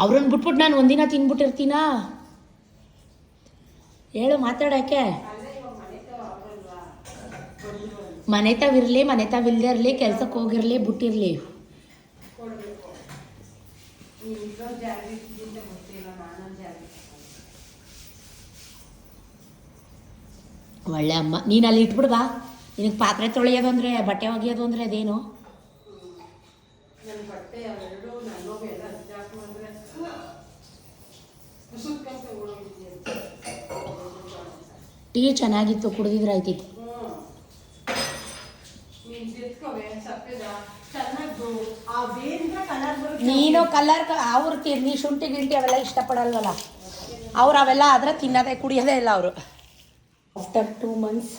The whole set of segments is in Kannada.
ಅವ್ರನ್ನ ಬಿಟ್ಬಿಟ್ಟು ನಾನು ಒಂದಿನ ತಿನ್ಬಿಟ್ಟಿರ್ತೀನಾ? ಹೇಳು, ಮಾತಾಡೋಕ್ಕೆ. ಮನೆ ತಾವಿರಲಿ, ಮನೆ ತಾವಿಲ್ಲದೆ ಇರಲಿ, ಕೆಲ್ಸಕ್ಕೆ ಹೋಗಿರಲಿ, ಬಿಟ್ಟಿರಲಿ, ಒಳ್ಳೆ ಅಮ್ಮ. ನೀನು ಅಲ್ಲಿ ಇಟ್ಬಿಡು ಬಾ. ನಿನಗೆ ಪಾತ್ರೆ ತೊಳೆಯೋದು ಅಂದರೆ, ಬಟ್ಟೆ ಒಗೆಯೋದು ಅಂದರೆ ಅದೇನು? ಟೀ ಚೆನ್ನಾಗಿತ್ತು, ಕುಡಿದಿದ್ರೆ ಆಯ್ತಿತ್ತು. ನೀನು ಕಲರ್ ಅವ್ರು ನೀ ಶುಂಠಿ ಗಿಂಟಿ ಅವೆಲ್ಲ ಇಷ್ಟಪಡಲ್ವಲ್ಲ, ಅವ್ರು ಅವೆಲ್ಲ ಆದರೆ ತಿನ್ನೋದೇ ಕುಡಿಯೋದೇ ಇಲ್ಲ ಅವರು. ಆಫ್ಟರ್ 2 months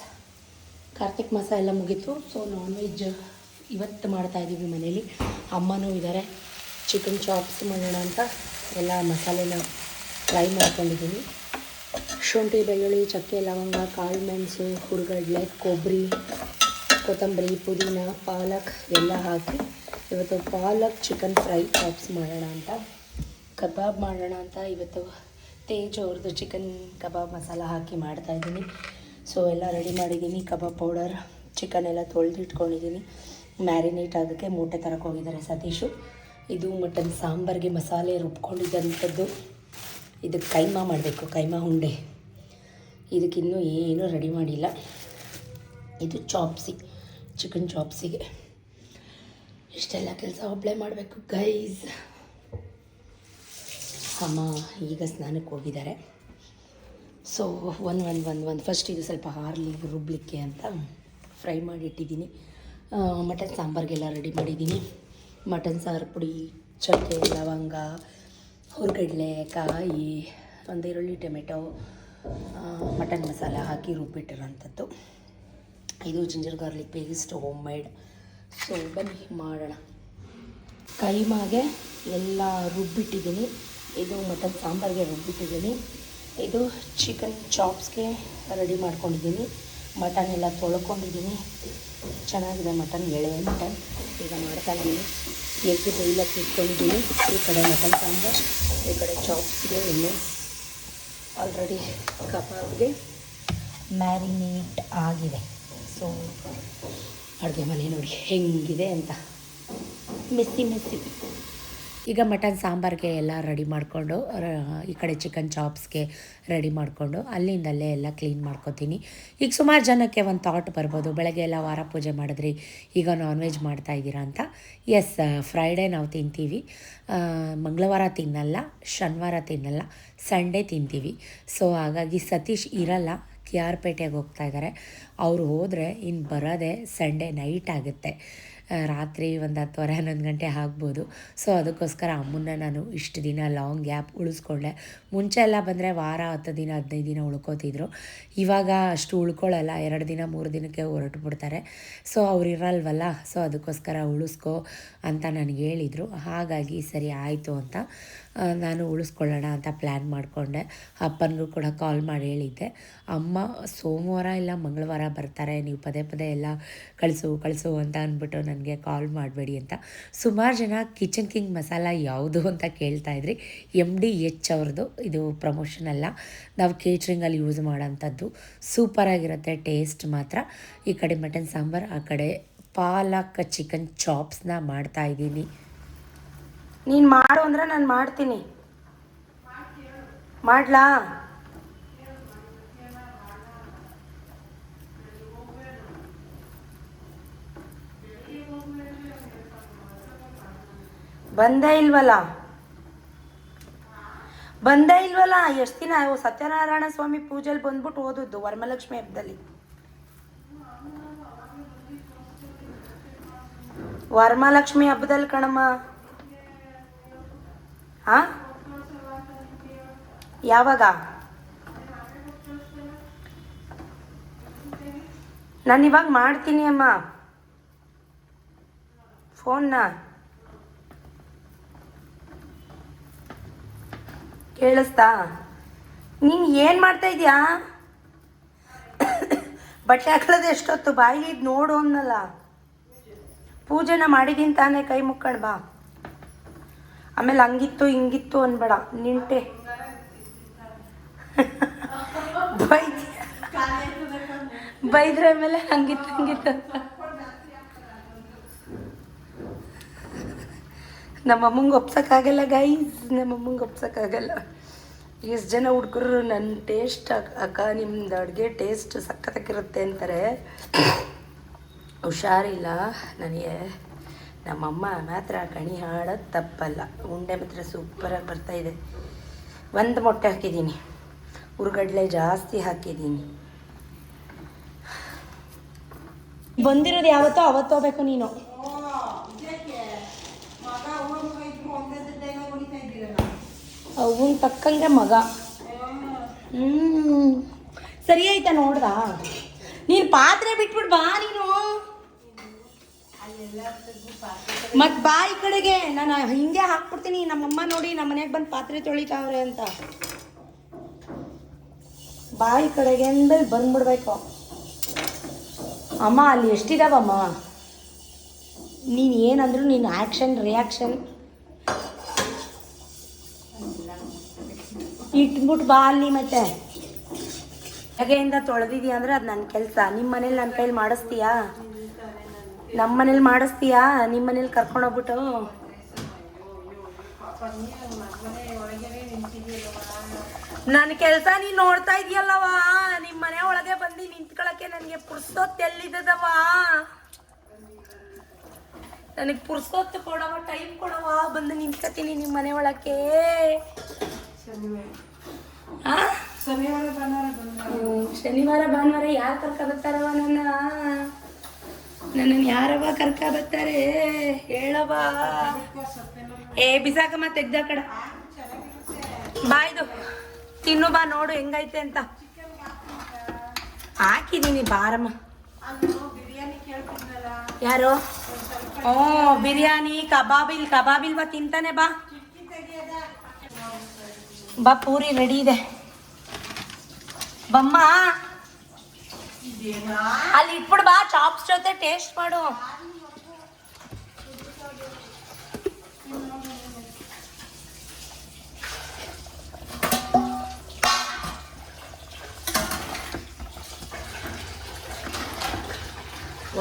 ಕಾರ್ತಿಕ್ ಮಾಸ ಎಲ್ಲ ಮುಗೀತು. ಸೊ ನಾನ್ ವೆಜ್ ಇವತ್ತು ಮಾಡ್ತಾಯಿದ್ದೀವಿ ಮನೇಲಿ. ಅಮ್ಮನೂ ಇದ್ದಾರೆ. ಚಿಕನ್ ಚಾಪ್ಸ್ ಮಾಡೋಣ ಅಂತ ಎಲ್ಲ ಮಸಾಲೆನ ಫ್ರೈ ಮಾಡ್ಕೊಂಡಿದ್ದೀನಿ. ಶುಂಠಿ, ಬೆಳ್ಳುಳ್ಳಿ, ಚಕ್ಕೆ, ಲವಂಗ, ಕಾಳು ಮೆಣಸು, ಹುರುಗಡ್ಲೆ, ಕೊಬ್ಬರಿ, ಕೊತ್ತಂಬರಿ, ಪುದೀನ, ಪಾಲಕ್ ಎಲ್ಲ ಹಾಕಿ ಇವತ್ತು ಪಾಲಕ್ ಚಿಕನ್ ಫ್ರೈ ಚಾಪ್ಸ್ ಮಾಡೋಣ ಅಂತ, ಕಬಾಬ್ ಮಾಡೋಣ ಅಂತ ಇವತ್ತು ತೇಜ್ ಅವ್ರದ್ದು ಚಿಕನ್ ಕಬಾಬ್ ಮಸಾಲ ಹಾಕಿ ಮಾಡ್ತಾಯಿದ್ದೀನಿ. ಸೊ ಎಲ್ಲ ರೆಡಿ ಮಾಡಿದ್ದೀನಿ. ಕಬಾಬ್ ಪೌಡರ್, ಚಿಕನ್ ಎಲ್ಲ ತೊಳೆದಿಟ್ಕೊಂಡಿದ್ದೀನಿ. ಮ್ಯಾರಿನೇಟ್ ಆಗೋಕ್ಕೆ ಮೂಟೆ ತರಕ್ಕೆ ಹೋಗಿದ್ದಾರೆ ಸತೀಶು. ಇದು ಮಟನ್ ಸಾಂಬಾರಿಗೆ ಮಸಾಲೆ ರುಬ್ಕೊಂಡಿದ್ದಂಥದ್ದು. ಇದಕ್ಕೆ ಕೈಮಾ ಮಾಡಬೇಕು, ಕೈಮಾ ಉಂಡೆ. ಇದಕ್ಕಿನ್ನೂ ಏನೂ ರೆಡಿ ಮಾಡಿಲ್ಲ. ಇದು ಚಾಪ್ಸಿ, ಚಿಕನ್ ಚಾಪ್ಸಿಗೆ ಇಷ್ಟೆಲ್ಲ ಕೆಲಸ ಒಬ್ಬಳೇ ಮಾಡಬೇಕು ಗೈಸ್. ಅಮ್ಮ ಈಗ ಸ್ನಾನಕ್ಕೆ ಹೋಗಿದ್ದಾರೆ. ಸೊ ಒಂದು ಫಸ್ಟ್ ಇದು ಸ್ವಲ್ಪ ಹಾರಲಿ ರುಬ್ಲಿಕ್ಕೆ ಅಂತ ಫ್ರೈ ಮಾಡಿಟ್ಟಿದ್ದೀನಿ. ಮಟನ್ ಸಾಂಬಾರಿಗೆಲ್ಲ ರೆಡಿ ಮಾಡಿದ್ದೀನಿ. ಮಟನ್ ಸಾರು ಪುಡಿ, ಚಕ್ಕೆ, ಲವಂಗ, ಹುರ್ಗಡ್ಲೆ, ಕಾಯಿ, ಒಂದು ಈರುಳ್ಳಿ, ಟೊಮೆಟೊ, ಮಟನ್ ಮಸಾಲ ಹಾಕಿ ರುಬ್ಬಿಟ್ಟಿರೋಂಥದ್ದು. ಇದು ginger garlic paste home made. So ಬನ್ನಿ ಮಾಡೋಣ. ಕೈಮಾಗೆ ಎಲ್ಲ ರುಬ್ಬಿಟ್ಟಿದ್ದೀನಿ. ಇದು ಮಟನ್ ಸಾಂಬಾರಿಗೆ ರುಬ್ಬಿಟ್ಟಿದ್ದೀನಿ. ಇದು ಚಿಕನ್ ಚಾಪ್ಸ್ಗೆ ರೆಡಿ ಮಾಡ್ಕೊಂಡಿದ್ದೀನಿ. ಮಟನ್ ಎಲ್ಲ ತೊಳ್ಕೊಂಡಿದ್ದೀನಿ. ಚೆನ್ನಾಗಿದೆ ಮಟನ್, ಎಳೆ ಮಟನ್. ಈಗ ಮಾಡ್ತಾಯಿದ್ದೀನಿ. ಎಗ್ ಬೇಯ್ಲಕ್ಕೆ ಇಟ್ಕೊಂಡಿದ್ದೀನಿ. ಈ ಕಡೆ ಮಟನ್ ಸಾಂಬಾರು, ಈ ಕಡೆ ಚಾಪ್ಸ್ಗೆ ಎಣ್ಣೆ. ಆಲ್ರೆಡಿ ಕಬಾಬ್ಗೆ ಮ್ಯಾರಿನೇಟ್ ಆಗಿದೆ. ಸೊ ಅಡುಗೆ ಮನೆ ನೋಡಿ ಹೆಂಗಿದೆ ಅಂತ, ಮೆಸ್ಸಿ. ಈಗ ಮಟನ್ ಸಾಂಬಾರಿಗೆ ಎಲ್ಲ ರೆಡಿ ಮಾಡಿಕೊಂಡು, ಈ ಕಡೆ ಚಿಕನ್ ಚಾಪ್ಸ್ಗೆ ರೆಡಿ ಮಾಡಿಕೊಂಡು ಅಲ್ಲಿಂದಲ್ಲೇ ಎಲ್ಲ ಕ್ಲೀನ್ ಮಾಡ್ಕೊತೀನಿ. ಈಗ ಸುಮಾರು ಜನಕ್ಕೆ ಒಂದು ಥಾಟ್ ಬರ್ಬೋದು, ಬೆಳಗ್ಗೆ ಎಲ್ಲ ವಾರ ಪೂಜೆ ಮಾಡಿದ್ರಿ, ಈಗ ನಾನ್ ವೆಜ್ ಮಾಡ್ತಾಯಿದ್ದೀರಾ ಅಂತ. ಎಸ್, ಫ್ರೈಡೇ ನಾವು ತಿಂತೀವಿ. ಮಂಗಳವಾರ ತಿನ್ನಲ್ಲ, ಶನಿವಾರ ತಿನ್ನಲ್ಲ, ಸಂಡೇ ತಿಂತೀವಿ. ಸೊ ಹಾಗಾಗಿ ಸತೀಶ್ ಇರಲ್ಲ, KR ಪೇಟೆಗೆ ಹೋಗ್ತಾ ಇದ್ದಾರೆ. ಅವರು ಹೋದರೆ ಇನ್ನು ಬರೋದೇ ಸಂಡೇ ನೈಟ್ ಆಗುತ್ತೆ. ರಾತ್ರಿ ಒಂದು 10-11 ಗಂಟೆ ಆಗ್ಬೋದು. ಸೊ ಅದಕ್ಕೋಸ್ಕರ ಅಮ್ಮನ್ನ ನಾನು ಇಷ್ಟು ದಿನ ಲಾಂಗ್ ಗ್ಯಾಪ್ ಉಳಿಸ್ಕೊಂಡೆ. ಮುಂಚೆ ಎಲ್ಲ ಬಂದರೆ ವಾರ 10 ದಿನ 15 ದಿನ ಉಳ್ಕೋತಿದ್ರು. ಇವಾಗ ಅಷ್ಟು ಉಳ್ಕೊಳ್ಳಲ್ಲ, 2 ದಿನ 3 ದಿನಕ್ಕೆ ಹೊರಟು ಬಿಡ್ತಾರೆ. ಸೊ ಅವ್ರು ಇರಲ್ವಲ್ಲ, ಸೊ ಅದಕ್ಕೋಸ್ಕರ ಉಳಿಸ್ಕೊ ಅಂತ ನನಗೆ ಹೇಳಿದರು. ಹಾಗಾಗಿ ಸರಿ ಆಯಿತು ಅಂತ ನಾನು ಉಳಿಸ್ಕೊಳ್ಳೋಣ ಅಂತ ಪ್ಲ್ಯಾನ್ ಮಾಡಿಕೊಂಡೆ. ಅಪ್ಪನಿಗೂ ಕೂಡ ಕಾಲ್ ಮಾಡಿ ಹೇಳಿದ್ದೆ, ಅಮ್ಮ ಸೋಮವಾರ ಇಲ್ಲ ಮಂಗಳವಾರ ಬರ್ತಾರೆ, ನೀವು ಪದೇ ಪದೇ ಎಲ್ಲ ಕಳಿಸು ಅಂತ ಅಂದ್ಬಿಟ್ಟು ನನಗೆ ಕಾಲ್ ಮಾಡಬೇಡಿ ಅಂತ. ಸುಮಾರು ಜನ ಕಿಚನ್ ಕಿಂಗ್ ಮಸಾಲ ಯಾವುದು ಅಂತ ಕೇಳ್ತಾಯಿದ್ರಿ. MDH ಅವ್ರದ್ದು ಇದು ಪ್ರಮೋಷನ್ ಅಲ್ಲ, ನಾವು ಕೇಟ್ರಿಂಗಲ್ಲಿ ಯೂಸ್ ಮಾಡೋಂಥದ್ದು. ಸೂಪರಾಗಿರುತ್ತೆ ಟೇಸ್ಟ್ ಮಾತ್ರ. ಈ ಕಡೆ ಮಟನ್ ಸಾಂಬಾರು, ಆ ಕಡೆ ಪಾಲಕ್ ಚಿಕನ್ ಚಾಪ್ಸ್ನ ಮಾಡ್ತಾಯಿದ್ದೀನಿ. ನೀನು ಮಾಡು ಅಂದರೆ ನಾನು ಮಾಡ್ತೀನಿ. ಮಾಡ್ಲಾ? ಬಂದೇ ಇಲ್ವಲ್ಲ ಎಷ್ಟು ದಿನ ಸತ್ಯನಾರಾಯಣ ಸ್ವಾಮಿ ಪೂಜೆಲಿ ಬಂದ್ಬಿಟ್ಟು ಓದಿದ್ದು, ವರಮಲಕ್ಷ್ಮಿ ಹಬ್ಬದಲ್ಲಿ. ವರಮಲಕ್ಷ್ಮಿ ಹಬ್ಬದಲ್ಲಿ ಕಣಮ್ಮ. ಹಾಂ, ಯಾವಾಗ? ನಾನು ಇವಾಗ ಮಾಡ್ತೀನಿ ಅಮ್ಮ ಫೋನ್ನ. ಕೇಳಿಸ್ತಾ? ನೀನು ಏನು ಮಾಡ್ತಾ ಇದೀಯಾ? ಬಟ್ಟೆ ಹಾಕೊಳ್ಳೋದು ಎಷ್ಟೊತ್ತು? ಬಾಯಿಲಿ ಇದು ನೋಡು ಅನ್ನಲ್ಲ. ಪೂಜೆನ ಮಾಡಿದ್ದೀನಿ ತಾನೇ, ಕೈ ಮುಕ್ಕೊಂಡು ಬಾ. ಆಮೇಲೆ ಹಂಗಿತ್ತು ಹಿಂಗಿತ್ತು ಅನ್ಬೇಡ ನಿಂಟೆ ಬೈದ್ರೆ ಆಮೇಲೆ ಹಂಗಿತ್ತು ಹಿಂಗಿತ್ತು ನಮ್ಮಮ್ಮಂಗೆ ಒಪ್ಸೋಕ್ಕಾಗಲ್ಲ ಗೈಸ್, ನಮ್ಮಮ್ಮಂಗೆ ಒಪ್ಸೋಕ್ಕಾಗಲ್ಲ. ಎಷ್ಟು ಜನ ಹುಡ್ಗರು ನನ್ನ ಟೇಸ್ಟ್ ಅಕ್ಕ ನಿಮ್ದು ಅಡುಗೆ ಟೇಸ್ಟ್ ಸಖತ್ತಾಗಿರುತ್ತೆ ಅಂತಾರೆ. ಹುಷಾರಿಲ್ಲ ನನಗೆ. ನಮ್ಮಮ್ಮ ಮಾತ್ರ ಕಣಿ ಹಾಡೋದು ತಪ್ಪಲ್ಲ. ಉಂಡೆ ಮಾತ್ರ ಸೂಪರಾಗಿ ಬರ್ತಾಯಿದೆ. ಒಂದು ಮೊಟ್ಟೆ ಹಾಕಿದ್ದೀನಿ, ಹುರ್ಗಡ್ಲೆ ಜಾಸ್ತಿ ಹಾಕಿದ್ದೀನಿ. ಬಂದಿರೋದು ಯಾವತ್ತೋ ಅವತ್ತು ಹೋಗ್ಬೇಕು ನೀನು. ಅವನ್ ತಕ್ಕಂಗೆ ಮಗ. ಸರಿ ಆಯ್ತಾ ನೋಡ್ದ? ನೀನು ಪಾತ್ರೆ ಬಿಟ್ಬಿಟ್ಟು ಬಾ ನೀನು. ಮತ್ ಬಾ ಈ ಕಡೆಗೆ, ನಾನು ಹಿಂಗೆ ಹಾಕ್ಬಿಡ್ತೀನಿ. ನಮ್ಮಮ್ಮ ನೋಡಿ ನಮ್ಮ ಮನೆಗೆ ಬಂದು ಪಾತ್ರೆ ತೊಳಿತಾವ್ರೆ ಅಂತ. ಬಾ ಈ ಕಡೆಗೆ ಅಂದಲ್ಲಿ ಬಂದ್ಬಿಡ್ಬೇಕು. ಅಮ್ಮ ಅಲ್ಲಿ ಎಷ್ಟಿದಾವಮ್ಮ? ನೀನು ಏನಂದ್ರು ನೀನು ಆ್ಯಕ್ಷನ್ ರಿಯಾಕ್ಷನ್ ಇಟ್ಬಿಟ್ಟು ಬಾ ಅಲ್ಲಿ. ಮತ್ತೆ ಹಾಗೆಯಿಂದ ತೊಳೆದಿದ್ಯಾ ಅಂದರೆ ಅದು ನನ್ನ ಕೆಲಸ. ನಿಮ್ಮ ಮನೇಲಿ ನನ್ನ ಕೈಲಿ ಮಾಡಿಸ್ತೀಯಾ? ನಮ್ಮ ಮನೇಲಿ ಮಾಡಿಸ್ತೀಯಾ? ನಿಮ್ಮ ಮನೇಲಿ ಕರ್ಕೊಂಡೋಗ್ಬಿಟ್ಟು ನನ್ನ ಕೆಲಸ ನೀನು ನೋಡ್ತಾ ಇದೆಯಲ್ಲವ. ನಿಮ್ಮ ಮನೆ ಒಳಗೆ ಬಂದು ನಿಂತ್ಕೊಳ್ಳೋಕ್ಕೆ ನನಗೆ ಪುರ್ಸೊತ್ತು ಎಲ್ಲಿದ್ದದವ? ನನಗೆ ಪುರ್ಸೊತ್ತು ಕೊಡವ, ಟೈಮ್ ಕೊಡವ, ಬಂದು ನಿಂತ್ಕೊತೀನಿ ನಿಮ್ಮ ಮನೆ ಒಳಕ್ಕೆ. ಶನಿವಾರ ಭಾನುವಾರ ಯಾರು ಕರ್ಕೊಬರ್ತಾರವ ನನ್ನನ್ನು ಯಾರವ ಕರ್ಕೊಬರ್ತಾರೆ ಹೇಳವ? ಏ ಬಿಸಾಕಮ್ಮ, ತೆಗ್ದ ಕಡ ಬಾಯ್ದು ತಿನ್ನು ಬಾ, ನೋಡು ಹೆಂಗೈತೆ ಅಂತ. ಹಾಕಿದ್ದೀನಿ ಬಾರಮ್ಮ. ಯಾರು? ಬಿರಿಯಾನಿ ಕಬಾಬಿಲ್ವಾ? ತಿಂತಾನೆ ಬಾ. ಬಾ, ಪೂರಿ ರೆಡಿ ಇದೆ ಬಮ್ಮ. ಅಲ್ಲಿ ಇಟ್ಬಿಡು ಬಾ, ಚಾಪ್ಸ್ ಜೊತೆ ಟೇಸ್ಟ್ ಮಾಡು.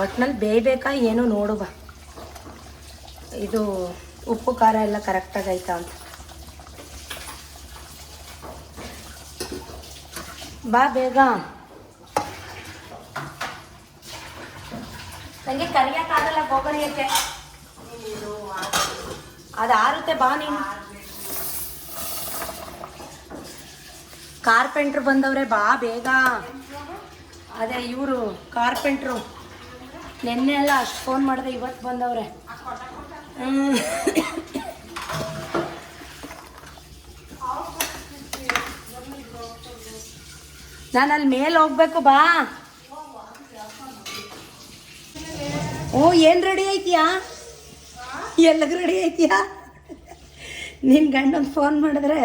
ಒಟ್ನಲ್ಲಿ ಬೇಯಬೇಕಾ ಏನೋ ನೋಡು ಬಾ. ಇದು ಉಪ್ಪು ಖಾರ ಎಲ್ಲ ಕರೆಕ್ಟಾಗಿ ಆಯ್ತಾ ಅಂತ. ಬಾ ಬೇಗ. ನನಗೆ ಕರಿಯಕ್ಕಾಗಲ್ಲ ಗೋಗರಿಯಕ್ಕೆ, ಅದು ಆರುತ್ತೆ. ಬಾ ನೀನು. ಕಾರ್ಪೆಂಟ್ರು ಬಂದವ್ರೆ, ಬಾ ಬೇಗ. ಅದೇ ಇವರು ಕಾರ್ಪೆಂಟ್ರು ನೆನ್ನೆ ಎಲ್ಲ ಅಷ್ಟು ಫೋನ್ ಮಾಡಿದೆ, ಇವತ್ತು ಬಂದವ್ರೆ. ನಾನು ಅಲ್ಲಿ ಮೇಲೆ ಹೋಗ್ಬೇಕು, ಬಾ. ಏನು ರೆಡಿ ಐತಿಯಾ? ಎಲ್ಲಿಗೆ ರೆಡಿ ಐತಿಯಾ? ನಿನ್ನ ಗಂಡನ ಫೋನ್ ಮಾಡಿದ್ರೆ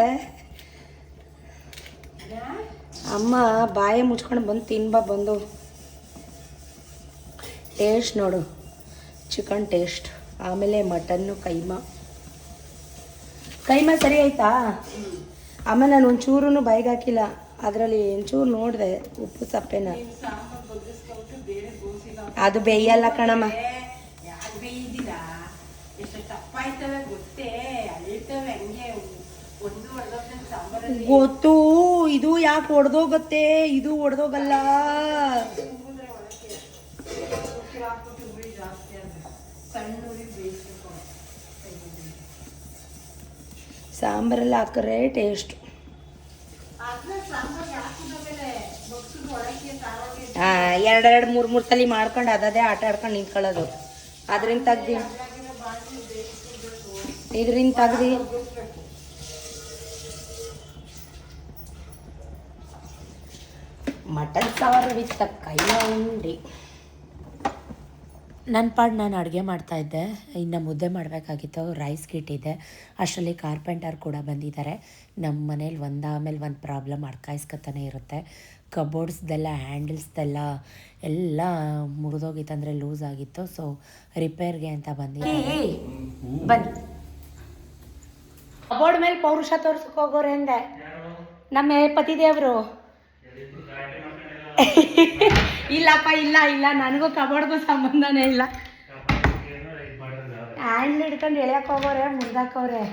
ಅಮ್ಮ ಬಾಯಿ ಮುಚ್ಕೊಂಡು ಬಂದು ತಿನ್ಬಾ. ಬಂದು ಟೇಸ್ಟ್ ನೋಡು, ಚಿಕನ್ ಟೇಸ್ಟ್, ಆಮೇಲೆ ಮಟನ್ನು ಕೈಮಾ ಸರಿ ಆಯ್ತಾ? ಆಮೇಲೆ ನಾನು ಒಂಚೂರು ಬಾಯಿಗೆ ಹಾಕಿಲ್ಲ, ಅದರಲ್ಲಿ ಒಂಚೂರು ನೋಡಿದೆ ಉಪ್ಪು ಸಪ್ಪೆನ. ಅದು ಬೇಯಲ್ಲ ಕಣಮ್ಮ. ಗೊತ್ತು, ಇದು ಯಾಕೆ ಒಡೆದೋಗತ್ತೆ? ಇದು ಒಡೆದೋಗಲ್ಲ. ಸಾಂಬಾರೆಲ್ಲ ಹಾಕಿದ್ರೆ ಟೇಸ್ಟ್. ಎರಡೆರಡು ಮೂರು ಸಲ ಮಾಡ್ಕೊಂಡು ಅದೇ ಆಟ ಆಡ್ಕೊಂಡು ನಿಂತ್ಕೊಳ್ಳೋದು. ಅದರಿಂದ ತೆಗ್ದು ಇದರಿಂದ ತೆಗ್ದು ಮಟನ್ ಸಾರು ವಿತ್ ಕೈಯ ಉಂಡಿ. ನನ್ನ ಪಾಡು ನಾನು ಅಡುಗೆ ಮಾಡ್ತಾಯಿದ್ದೆ, ಇನ್ನು ಮುದ್ದೆ ಮಾಡಬೇಕಾಗಿತ್ತು. ರೈಸ್ ಕಿಟ್ಟಿದ್ದೆ. ಅಷ್ಟರಲ್ಲಿ ಕಾರ್ಪೆಂಟರ್ ಕೂಡ ಬಂದಿದ್ದಾರೆ. ನಮ್ಮ ಮನೇಲಿ ಒಂದಾಮೇಲೆ ಒಂದು ಪ್ರಾಬ್ಲಮ್ ಅಡ್ಕಾಯಿಸ್ಕೊತಾನೆ ಇರುತ್ತೆ. ಕಬೋರ್ಡ್ಸ್ದೆಲ್ಲ ಹ್ಯಾಂಡಲ್ಸ್ದೆಲ್ಲ ಎಲ್ಲ ಮುರಿದೋಗಿತ್ತು, ಅಂದರೆ ಲೂಸ್ ಆಗಿತ್ತು. ಸೊ ರಿಪೇರ್ಗೆ ಅಂತ ಬಂದಿದ್ದೆ. ಬನ್ನಿ ಬೋರ್ಡ್ ಮೇಲೆ ಪೌರುಷ ತೋರ್ಸಕ್ ಹೋಗೋರೆ ಅಂದೆ ನಮ್ಮ ಪತಿದೇವರು. ಇಲ್ಲಪ್ಪ ಇಲ್ಲ ಇಲ್ಲ, ನನಗೂ ಕಬೋರ್ಡ್ಗೂ ಸಂಬಂಧನೇ ಇಲ್ಲ. ಹ್ಯಾಂಡ್ಲ್ ಹಿಡ್ಕೊಂಡು ಎಳ್ಯಕ್ಕೆ ಹೋಗೋರೆ, ಮುರಿದಾಕವ್ರೆ.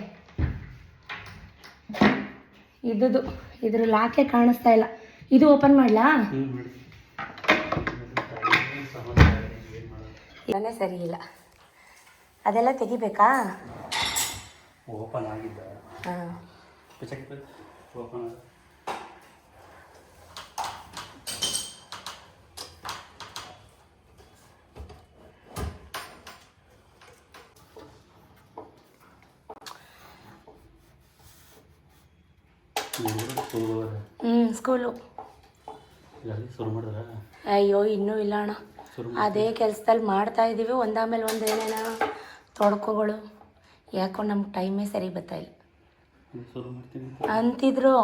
ಇದ್ದುದು ಇದ್ರ ಲಾಕೆ ಕಾಣಿಸ್ತಾ ಇಲ್ಲ. ಇದು ಓಪನ್ ಮಾಡ್ಲಾ? ಇಲ್ಲನೇ ಸರಿ ಇಲ್ಲ, ಅದೆಲ್ಲ ತೆಗಿಬೇಕಾ? ಓಪನ್ ಆಗಿದ್ದ. ಹಾಂ ಓಪನ್ ಸ್ಕೂಲು. ಅಯ್ಯೋ ಇನ್ನೂ ಇಲ್ಲ ಅಣ್ಣ, ಅದೇ ಕೆಲಸದಲ್ಲಿ ಮಾಡ್ತಾ ಇದ್ದೀವಿ. ಒಂದಾದ್ಮೇಲೆ ಒಂದು ಏನೇನ ತೊಡ್ಕೊಗಳು. ಯಾಕೋ ನಮ್ಗೆ ಟೈಮೇ ಸರಿ ಬರ್ತಾಯಿಲ್ಲ ಅಂತಿದ್ರು.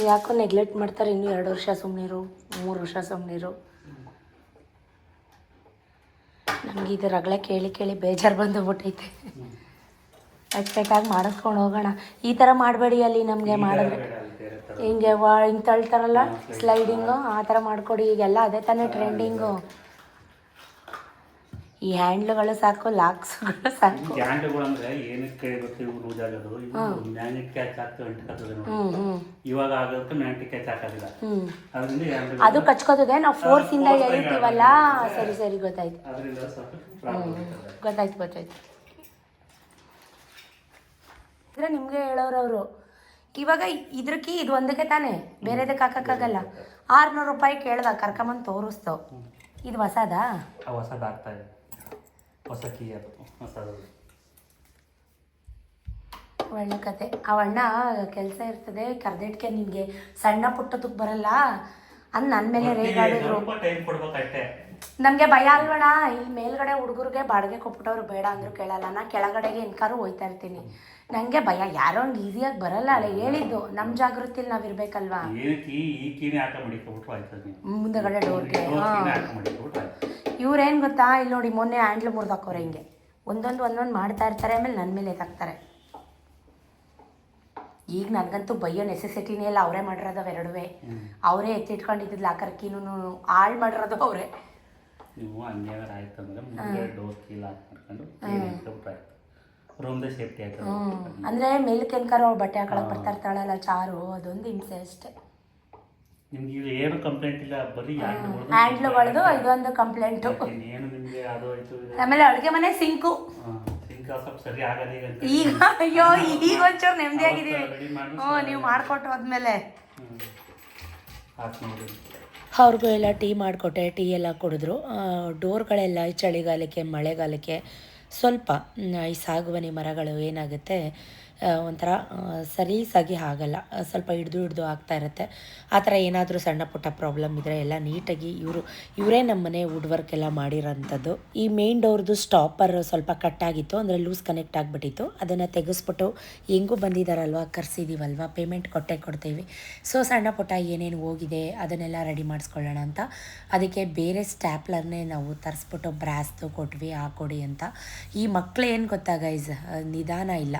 ಯಾಕೋ ನೆಗ್ಲೆಕ್ಟ್ ಮಾಡ್ತಾರೆ. ಇನ್ನೂ 2 ವರ್ಷ ಸುಮ್ಮನಿರು, 3 ವರ್ಷ ಸುಮ್ಮನಿರು. ನಮ್ಗೆ ಇದು ರಗಳೆ ಕೇಳಿ ಕೇಳಿ ಬೇಜಾರು ಬಂದುಬಿಟ್ಟೈತೆ. ಅಚ್ಚುಕಟ್ಟಾಗಿ ಮಾಡಿಸ್ಕೊಂಡು ಹೋಗೋಣ. ಈ ಥರ ಮಾಡಬೇಡಿ, ಅಲ್ಲಿ ನಮಗೆ ಮಾಡಿದ್ರೆ ಹಿಂಗೆ ಹಿಂಗೆ ತಳ್ತಾರಲ್ಲ ಸ್ಲೈಡಿಂಗು, ಆ ಥರ ಮಾಡಿಕೊಡಿ. ಈಗೆಲ್ಲ ಅದೇ ತಾನೇ ಟ್ರೆಂಡಿಂಗು. ಈ ಹ್ಯಾಂಡ್ಲುಗಳು ಸಾಕು, ಲಾಕ್ಸ್ಗಳು ಸಾಕು. ಹ್ಯಾಂಡ್ಲುಗಳು ಅಂದರೆ ಏನಕ್ಕೆ ಯೂಸ್ ಆಗೋದು, ಮ್ಯಾಗ್ನೆಟ್ ಕ್ಯಾಚ್ ಆಗ್ತದೆ. ಇವಾಗ ಆಗೋದಕ್ಕೆ ಮ್ಯಾಗ್ನೆಟ್ ಕ್ಯಾಚ್ ಹಾಕೋದಿಲ್ಲ. ಅದರಿಂದ ಅದು ಕಚ್ಕೋತದೆ. ನಾವು ಫೋರ್ಸಿಂದ ಎಳಿತೀವಲ್ಲ. ಸರಿ ಸರಿ ಗೊತ್ತಾಯ್ತು. ಗೊತ್ತಾಯ್ತು ಗೊತ್ತಾಯ್ತು. ಅಂದರೆ ನಿಮಗೆ ಹೇಳೋರವರು ಇವಾಗ ಇದ್ರಕ್ಕಿ ಇದು ಒಂದಕ್ಕೆ ತಾನೇ, ಬೇರೆದಕ್ಕೆ ಹಾಕೋಕ್ಕಾಗಲ್ಲ. 600 ರೂಪಾಯಿ ಕೇಳ್ದ, ಕರ್ಕೊಂಬಂದು ತೋರಿಸ್ತು. ಇದು ಹೊಸದಾ? ಹೊಸದಾಗ್ತಾ ಇದೆ, ಹೊಸ ಕೀ ಅದು ಹೊಸದು. ಒಳ್ಳೆ ಕತೆ. ಅವಣ್ಣ ಕೆಲಸ ಇರ್ತದೆ, ಕರ್ದಿಟ್ಕೆ ನಿಮಗೆ ಸಣ್ಣ ಪುಟ್ಟದಕ್ಕೆ ಬರಲ್ಲ ಅಂದ್ ನನ್ನ ಮೇಲೆ ರೇಗಾಡಿದ್ರು. ನಮಗೆ ಭಯ ಅಲ್ವಣ, ಇಲ್ಲಿ ಮೇಲ್ಗಡೆ ಹುಡುಗರಿಗೆ ಬಾಡಿಗೆ ಕೊಟ್ಬಿಟ್ಟವ್ರು ಬೇಡ ಅಂದರು ಕೇಳಲ್ಲ. ನಾ ಕೆಳಗಡೆಗೆ ಎನ್ಕಾರು ಹೋಯ್ತಾ ಇರ್ತೀನಿ. ನನಗೆ ಭಯ. ಯಾರೋ ಹಂಗೆ ಈಸಿಯಾಗಿ ಬರಲ್ಲ ಅಲ್ಲ, ಹೇಳಿದ್ದು ನಮ್ಮ ಜಾಗೃತಿಲಿ ನಾವು ಇರಬೇಕಲ್ವಾ. ಮುಂದೆಗಡೆ ಡೋರ್ಗೆ. ಇವ್ರೇನು ಗೊತ್ತಾ, ಇಲ್ಲಿ ನೋಡಿ ಮೊನ್ನೆ ಹ್ಯಾಂಡ್ಲ್ ಮುರಿದಾಕೋರೆ. ಹಿಂಗೆ ಒಂದೊಂದು ಮಾಡ್ತಾ ಇರ್ತಾರೆ, ಆಮೇಲೆ ನನ್ನ ಮೇಲೆ ಎತ್ತಾಕ್ತಾರೆ. ಈಗ ನನಗಂತೂ ಬೈಯೋ ನೆಸೆಸಿಟಿನೇ ಇಲ್ಲ. ಅವರೇ ಮಾಡಿರೋದು ಎರಡುವೆ. ಅವರೇ ಎತ್ತಿಟ್ಕೊಂಡಿದ್ದು ಲಾಕರ್ ಕೀನು ಹಾಳು ಮಾಡಿರೋದು ಅವರೇ. ನೀವು ಹಂಗೇನಾರು ಆಯ್ತಂದ್ರೆ ಡೋರ್ ಕೀಲ್ ಹಾಕಿ ಮಾಡ್ಕೊಂಡು ರೂಮ್ದ ಸೇಫ್ಟಿ ಆಯ್ತು. ಅಂದರೆ ಮೇಲಕ್ಕೆ ಎನ್ಕಾರು ಬಟ್ಟೆ ಹಾಕೊಳಕ್ಕೆ ಬರ್ತಾ ಇರ್ತಾಳಲ್ಲ ಚಾರು, ಅದೊಂದು ಹಿಂಸೆ ಅಷ್ಟೇ. ನಿಮ್ಗೆ ಇದು ಏನು ಕಂಪ್ಲೇಂಟ್ ಇಲ್ಲ, ಬರೀ ಹ್ಯಾಂಡ್ಲುಗಳದು ಇದೊಂದು ಕಂಪ್ಲೇಂಟು. ಏನು ನಿಮಗೆ ಅದು ಆಯಿತು. ಆಮೇಲೆ ಅಡುಗೆ ಮನೆ ಸಿಂಕು ಸ್ವಲ್ಪ ಸರಿ ಆಗಲ್ಲ ಈಗ. ಅಯ್ಯೋ ಈಗ ಒಂಚೂರು ನೆಮ್ಮದಿಯಾಗಿದ್ದೀವಿ. ನೀವು ಮಾಡಿಕೊಟ್ಟು ಹೋದ್ಮೇಲೆ ಅವ್ರಿಗೂ ಎಲ್ಲ ಟೀ ಮಾಡಿಕೊಟ್ಟೆ. ಟೀ ಎಲ್ಲ ಕುಡಿದ್ರು. ಡೋರ್ಗಳೆಲ್ಲ ಈ ಚಳಿಗಾಲಕ್ಕೆ ಮಳೆಗಾಲಕ್ಕೆ ಸ್ವಲ್ಪ ಈ ಸಾಗುವಾನಿ ಮರಗಳು ಏನಾಗುತ್ತೆ ಒಂಥರ ಸಲೀಸಾಗಿ ಆಗಲ್ಲ, ಸ್ವಲ್ಪ ಹಿಡ್ದು ಆಗ್ತಾ ಇರುತ್ತೆ. ಆ ಥರ ಏನಾದರೂ ಸಣ್ಣ ಪುಟ್ಟ ಪ್ರಾಬ್ಲಮ್ ಇದ್ದರೆ ಎಲ್ಲ ನೀಟಾಗಿ ಇವರೇ ನಮ್ಮ ಮನೆ ವುಡ್ ವರ್ಕ್ ಎಲ್ಲ ಮಾಡಿರೋಂಥದ್ದು. ಈ ಮೇನ್ ಡೋರ್ದು ಸ್ಟಾಪರ್ ಸ್ವಲ್ಪ ಕಟ್ಟಾಗಿತ್ತು, ಅಂದರೆ ಲೂಸ್ ಕನೆಕ್ಟ್ ಆಗಿಬಿಟ್ಟಿತ್ತು. ಅದನ್ನು ತೆಗೆಸ್ಬಿಟ್ಟು ಹೆಂಗೂ ಬಂದಿದ್ದಾರಲ್ವ, ಕರ್ಸಿದ್ದೀವಲ್ವ, ಪೇಮೆಂಟ್ ಕೊಡ್ತೀವಿ. ಸೊ ಸಣ್ಣ ಪುಟ್ಟ ಏನೇನು ಹೋಗಿದೆ ಅದನ್ನೆಲ್ಲ ರೆಡಿ ಮಾಡಿಸ್ಕೊಳ್ಳೋಣ ಅಂತ ಅದಕ್ಕೆ ಬೇರೆ ಸ್ಟ್ಯಾಪ್ಲರ್ನೇ ನಾವು ತರಿಸ್ಬಿಟ್ಟು ಬ್ರಾಸ್ದು ಕೊಟ್ವಿ, ಹಾಕೊಡಿ ಅಂತ. ಈ ಮಕ್ಕಳು ಏನು ಗೊತ್ತಾ ಗೈಸ್, ನಿಧಾನ ಇಲ್ಲ.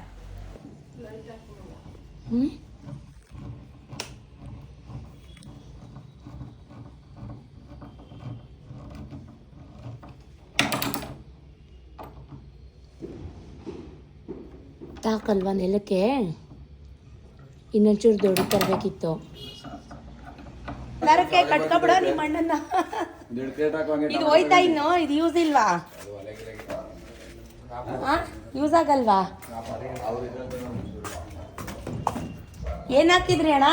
ತಾಕಲ್ವಾ ನೆಲಕ್ಕೆ ಇನ್ನೊಂಚೂರು ದೊಡ್ಡ ತರಬೇಕಿತ್ತು. ದರಕ್ಕೆ ಕಟ್ಕೊಬಿಡ ನಿಮ್ಮ ಅಣ್ಣನ್ನ. ಇದು ಹೋಯ್ತಾ ಇನ್ನು? ಇದು ಯೂಸ್ ಇಲ್ವಾ? ಯೂಸ್ ಆಗಲ್ವಾ? ಏನು ಹಾಕಿದ್ರಿ ಅಣ್ಣ?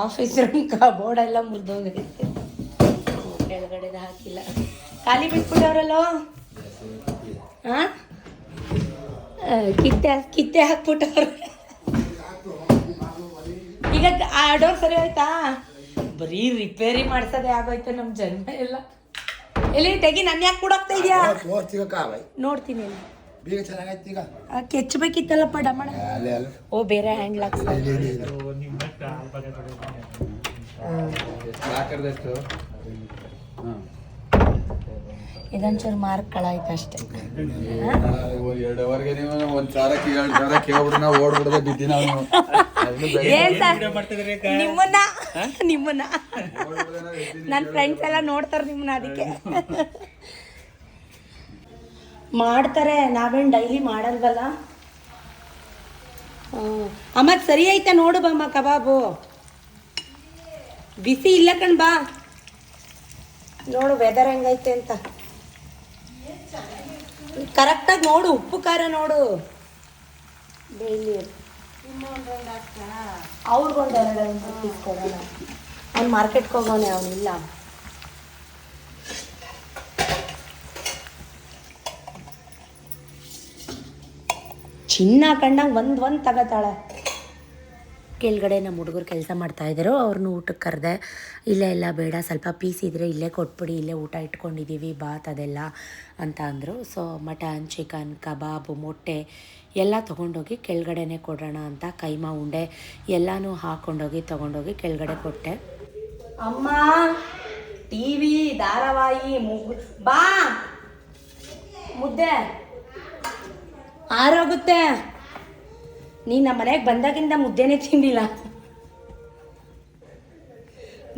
ಆಫೀಸ್ ರೂಮ್ ಕಬೋರ್ಡ್ ಎಲ್ಲ ಮುರಿದೋಗೈತೆ. ಕೆಳಗಡೆದ ಹಾಕಿಲ್ಲ, ಖಾಲಿ ಬಿಟ್ಬಿಟ್ಟವ್ರಲ್ಲೋ. ಹಾಂ, ಕಿತ್ತೆ ಹಾಕ್ಬಿಟ್ಟವ್ರೆ. ಈಗ ಆ ಡೋರ್ ಸರಿ ಹೋಯ್ತಾ? ಬರೀ ರಿಪೇರಿ ಮಾಡ್ಸೋದೇ ಆಗೋಯ್ತು ನಮ್ಮ ಜನ್ಮ ಎಲ್ಲ. ಎಲ್ಲಿ ತೆಗಿ, ನನ್ನ ಯಾಕೆ ಕೊಡೋಗ್ತಾ ಇದೆಯಾ? ನೋಡ್ತೀನಿ. ಕೆಚ್ಚಬೇಕಿತ್ತಲ್ಲಪ್ಪ ಡಮಣ. ಓ ಬೇರೆ ಹ್ಯಾಂಡ್ ಲಾಕ್ಸ್. ಇದೊಂಚೂರು ಮಾರ್ಕ್ ಕಳಾಯ್ತು ಅಷ್ಟೇ. 2 ಅವರ್ಗೆ ನೀವು ಒಂದು ಸಾರಕ್ಕೆ 2 ಸಾರ ಕೇಳ್ಬಿಟ್ಟು ನಾವು ಓಡ್ಬಿಡದೆ ಬಿದ್ದಿ ನಾವು ನಿಮ್ಮನ್ನ ನನ್ನ ಫ್ರೆಂಡ್ಸ್ ಎಲ್ಲ ನೋಡ್ತಾರೆ ನಿಮ್ಮನ್ನ, ಅದಕ್ಕೆ ಮಾಡ್ತಾರೆ. ನಾವೇನು ಡೈಲಿ ಮಾಡಲ್ವಲ್ಲ. ಅಮ್ಮ ಸರಿ ಆಯ್ತಾ ನೋಡು ಬಮ್ಮ, ಕಬಾಬು ಬಿಸಿ ಇಲ್ಲ ಕಣ್ ಬಾ, ನೋಡು ವೆದರ್ ಹೆಂಗೈತೆ ಅಂತ ಕರೆಕ್ಟಾಗಿ ನೋಡು, ಉಪ್ಪು ಖಾರ ನೋಡು. ಡೈಲಿ ಅವ್ರಿಗೊಂದು 2 ಪೀಸ್ ಕೊಡೋಣ. ಅವ್ನು ಮಾರ್ಕೆಟ್ಗೆ ಹೋಗೋನೆ, ಅವನಿಲ್ಲ. ಚಿನ್ನ ಕಂಡಂಗೆ ಒಂದು ತಗೋತಾಳೆ. ಕೆಳಗಡೆ ನಮ್ಮ ಹುಡುಗರು ಕೆಲಸ ಮಾಡ್ತಾಯಿದ್ರು, ಅವ್ರನ್ನೂ ಊಟಕ್ಕೆ ಕರೆದೆ. ಇಲ್ಲ ಬೇಡ, ಸ್ವಲ್ಪ ಪೀಸ್ ಇದ್ದರೆ ಇಲ್ಲೇ ಕೊಟ್ಬಿಡಿ, ಇಲ್ಲೇ ಊಟ ಇಟ್ಕೊಂಡಿದ್ದೀವಿ, ಬಾತ್ ಅದೆಲ್ಲ ಅಂತ ಅಂದರು. ಸೊ ಮಟನ್, ಚಿಕನ್, ಕಬಾಬು, ಮೊಟ್ಟೆ ಎಲ್ಲ ತೊಗೊಂಡೋಗಿ ಕೆಳಗಡೆನೇ ಕೊಡೋಣ ಅಂತ ಕೈಮಾ ಉಂಡೆ ಎಲ್ಲನೂ ಹಾಕ್ಕೊಂಡೋಗಿ ತೊಗೊಂಡೋಗಿ ಕೆಳಗಡೆ ಕೊಟ್ಟೆ. ಅಮ್ಮ ಟಿವಿ ಧಾರಾವಾಹಿ ಬಾ, ಮುದ್ದೆ ಆರೋಗುತ್ತೆ. ನೀನು ನಮ್ಮ ಮನೆಗೆ ಬಂದಾಗಿಂದ ಮುದ್ದೆನೇ ತಿಂದಿಲ್ಲ.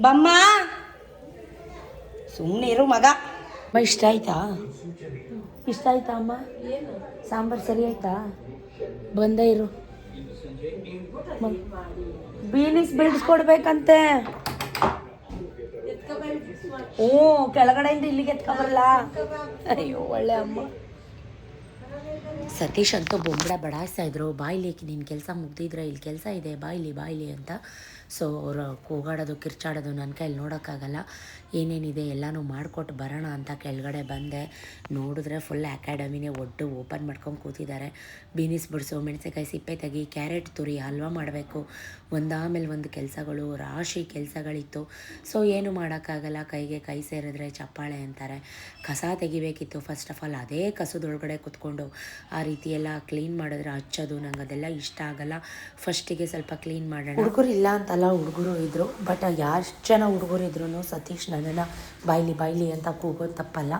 ಬಮ್ಮ ಸುಮ್ಮನೆ ಇರು ಮಗ. ಇಷ್ಟ ಆಯ್ತಾ ಅಮ್ಮ? ಸಾಂಬಾರು ಸರಿ ಆಯ್ತಾ? ಬಂದೇ ಇರು. ಬೀನಿಸ್ ಬಿಡಿಸ್ಕೊಡ್ಬೇಕಂತೆ. ಕೆಳಗಡೆಯಿಂದ ಇಲ್ಲಿಗೆ ಎತ್ಕೊಬರಲ್ಲ. ಅಯ್ಯೋ ಒಳ್ಳೆ ಅಮ್ಮ. ಸತೀಶ್ ಅಂತೂ ಬೊಂಬಡ ಬಡಾಯಿಸ್ತಾ ಇದ್ರು, ಬಾಯ್ಲಿ ನಿನ್ನ ಕೆಲಸ ಮುಗ್ದಿದ್ರೆ ಇಲ್ಲಿ ಕೆಲಸ ಇದೆ, ಬಾಯ್ಲಿ ಅಂತ. ಸೊ ಅವರು ಕೂಗಾಡೋದು ಕಿರ್ಚಾಡೋದು ನನ್ನ ಕೈಲಿ ನೋಡೋಕ್ಕಾಗಲ್ಲ. ಏನೇನಿದೆ ಎಲ್ಲನೂ ಮಾಡಿಕೊಟ್ಟು ಬರೋಣ ಅಂತ ಕೆಳಗಡೆ ಬಂದೆ. ನೋಡಿದ್ರೆ ಫುಲ್ ಅಕಾಡೆಮಿನೇ ಒಟ್ಟು ಓಪನ್ ಮಾಡ್ಕೊಂಡು ಕೂತಿದ್ದಾರೆ. ಬೀನಿಸ್ ಬಿಡಿಸು, ಮೆಣಸಿನ್ಕಾಯಿ ಸಿಪ್ಪೆ ತೆಗಿ, ಕ್ಯಾರೆಟ್ ತುರಿ, ಹಲ್ವಾ ಮಾಡಬೇಕು, ಒಂದಾಮೇಲೆ ಒಂದು ಕೆಲಸಗಳು, ರಾಶಿ ಕೆಲಸಗಳಿತ್ತು. ಸೊ ಏನು ಮಾಡೋಕ್ಕಾಗಲ್ಲ, ಕೈಗೆ ಕೈ ಸೇರಿದ್ರೆ ಚಪ್ಪಾಳೆ ಅಂತಾರೆ. ಕಸ ತೆಗಿಬೇಕಿತ್ತು. ಫಸ್ಟ್ ಆಫ್ ಆಲ್ ಅದೇ ಕಸದೊಳಗಡೆ ಕೂತ್ಕೊಂಡು ಆ ರೀತಿ ಎಲ್ಲ ಕ್ಲೀನ್ ಮಾಡಿದ್ರೆ ಹಚ್ಚೋದು ನಂಗೆ ಅದೆಲ್ಲ ಇಷ್ಟ ಆಗಲ್ಲ. ಫಸ್ಟಿಗೆ ಸ್ವಲ್ಪ ಕ್ಲೀನ್ ಮಾಡೋಣ. ಹುಡುಗರು ಇಲ್ಲ ಅಂತಲ್ಲ, ಹುಡುಗರು ಇದ್ದರು. ಬಟ್ ಎಷ್ಟು ಜನ ಹುಡುಗರು ಇದ್ರೂ ಸತೀಶ್ ನನ್ನನ್ನು ಬಾಯ್ಲಿ ಅಂತ ಕೂಗೋದು ತಪ್ಪಲ್ಲ.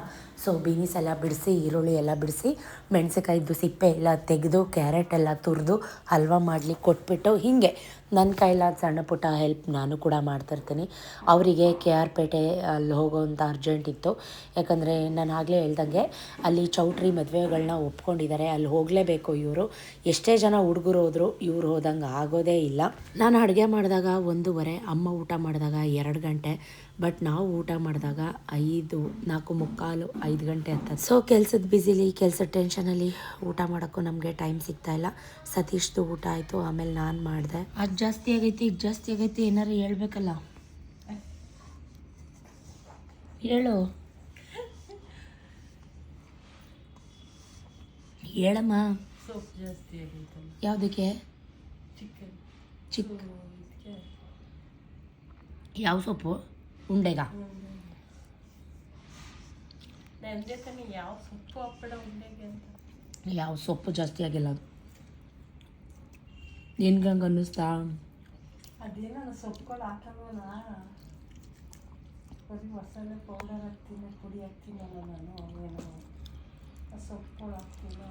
ಸೊ ಬೀನಿಸ್ ಎಲ್ಲ ಬಿಡಿಸಿ, ಈರುಳ್ಳಿ ಎಲ್ಲ ಬಿಡಿಸಿ, ಮೆಣಸಿನ್ಕಾಯ್ದು ಸಿಪ್ಪೆ ಎಲ್ಲ ತೆಗೆದು, ಕ್ಯಾರೆಟ್ ಎಲ್ಲ ತುರಿದು ಹಲ್ವಾ ಮಾಡಲಿಕ್ಕೆ ಕೊಟ್ಬಿಟ್ಟು, ಹೀಗೆ ನನ್ನ ಕೈಲಾದ ಸಣ್ಣ ಪುಟ್ಟ ಹೆಲ್ಪ್ ನಾನು ಕೂಡ ಮಾಡ್ತಿರ್ತೀನಿ. ಅವರಿಗೆ KR ಪೇಟೆ ಅಲ್ಲಿ ಹೋಗೋವಂಥ ಅರ್ಜೆಂಟ್ ಇತ್ತು. ಯಾಕಂದರೆ ನಾನು ಆಗಲೇ ಹೇಳ್ದಂಗೆ ಅಲ್ಲಿ ಚೌಟ್ರಿ ಮದುವೆಗಳನ್ನ ಒಪ್ಕೊಂಡಿದ್ದಾರೆ, ಅಲ್ಲಿ ಹೋಗಲೇಬೇಕು ಇವರು. ಎಷ್ಟೇ ಜನ ಹುಡುಗರು ಹೋದ್ರು ಇವ್ರು ಹೋದಂಗೆ ಆಗೋದೇ ಇಲ್ಲ. ನಾನು ಅಡುಗೆ ಮಾಡಿದಾಗ 1:30, ಅಮ್ಮ ಊಟ ಮಾಡಿದಾಗ 2 ಗಂಟೆ, ಬಟ್ ನಾವು ಊಟ ಮಾಡಿದಾಗ 4:45, 5 ಗಂಟೆ ಅಂತ. ಸೊ ಕೆಲಸದ ಬ್ಯುಸಿಲಿ, ಕೆಲಸದ ಟೆನ್ಷನಲ್ಲಿ ಊಟ ಮಾಡೋಕ್ಕೂ ನಮಗೆ ಟೈಮ್ ಸಿಗ್ತಾಯಿಲ್ಲ. ಸತೀಶ್ದು ಊಟ ಆಯಿತು, ಆಮೇಲೆ ನಾನು ಮಾಡಿದೆ. ಅದು ಜಾಸ್ತಿ ಆಗೈತಿ, ಇದು ಜಾಸ್ತಿ ಆಗೈತಿ, ಏನಾರು ಹೇಳ್ಬೇಕಲ್ಲ, ಹೇಳು, ಹೇಳಮ್ಮ. ಯಾವುದಕ್ಕೆ? ಯಾವ ಸೊಪ್ಪು? ಉಂಡೆಗ? ಯಾವ ಸೊಪ್ಪು ಜಾಸ್ತಿ ಆಗಿಲ್ಲ. ಅದು ನಿನ್ಗಂಗೆ ಅನ್ನಿಸ್ತಾ? ಅದೇನೋ ಸೊಪ್ಪುಗಳು ಹಾಕೋಣ, ಬರೀ ಮಸಾಲೆ ಪೌಡರ್ ಹಾಕ್ತೀನಿ, ಪುಡಿ ಹಾಕ್ತೀನಲ್ಲ ನಾನು, ಅವೇನೋ ಸೊಪ್ಪುಗಳು ಹಾಕ್ತೀನ.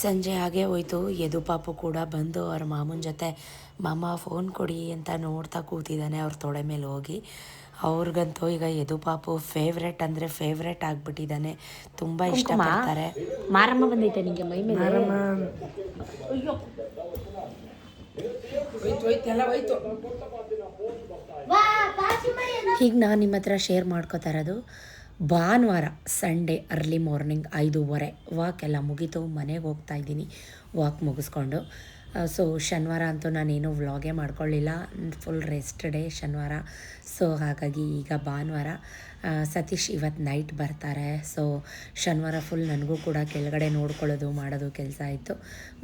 ಸಂಜೆ ಹಾಗೆ ಹೋಯ್ತು. ಯದು ಪಾಪು ಕೂಡ ಬಂದು ಅವ್ರ ಮಾಮನ ಜೊತೆ ಮಾಮ ಫೋನ್ ಕೊಡಿ ಅಂತ ನೋಡ್ತಾ ಕೂತಿದ್ದಾನೆ ಅವ್ರ ತೊಡೆ ಮೇಲೆ ಹೋಗಿ. ಅವ್ರಿಗಂತೂ ಈಗ ಯದು ಪಾಪು ಫೇವ್ರೆಟ್ ಅಂದರೆ ಫೇವ್ರೆಟ್ ಆಗಿಬಿಟ್ಟಿದ್ದಾನೆ, ತುಂಬ ಇಷ್ಟಪಡ್ತಾರೆ. ಮಾರಮ್ಮ ಬಂದೈತೆ ನಿಮಗೆ ಮೈ ಮೇಲೆ? ಅಯ್ಯೋ ಈಗ ನಾನು ನಿಮ್ಮ ಹತ್ರ ಶೇರ್ ಮಾಡ್ಕೋತಾ ಇರೋದು, ಭಾನುವಾರ ಸಂಡೇ ಅರ್ಲಿ ಮಾರ್ನಿಂಗ್ 5:30 ವಾಕ್ ಎಲ್ಲ ಮುಗೀತು. ಮನೆಗೆ ಹೋಗ್ತಾ ಇದ್ದೀನಿ ವಾಕ್ ಮುಗಿಸ್ಕೊಂಡು. ಸೊ ಶನಿವಾರ ಅಂತೂ ನಾನೇನು ವ್ಲಾಗೇ ಮಾಡ್ಕೊಳ್ಳಿಲ್ಲ, ಫುಲ್ ರೆಸ್ಟ್ ಡೇ ಶನಿವಾರ. ಸೊ ಹಾಗಾಗಿ ಈಗ ಭಾನುವಾರ ಸತೀಶ್ ಇವತ್ತು ನೈಟ್ ಬರ್ತಾರೆ. ಸೊ ಶನಿವಾರ ಫುಲ್ ನನಗೂ ಕೂಡ ಕೆಳಗಡೆ ನೋಡ್ಕೊಳ್ಳೋದು ಮಾಡೋದು ಕೆಲಸ ಆಯಿತು.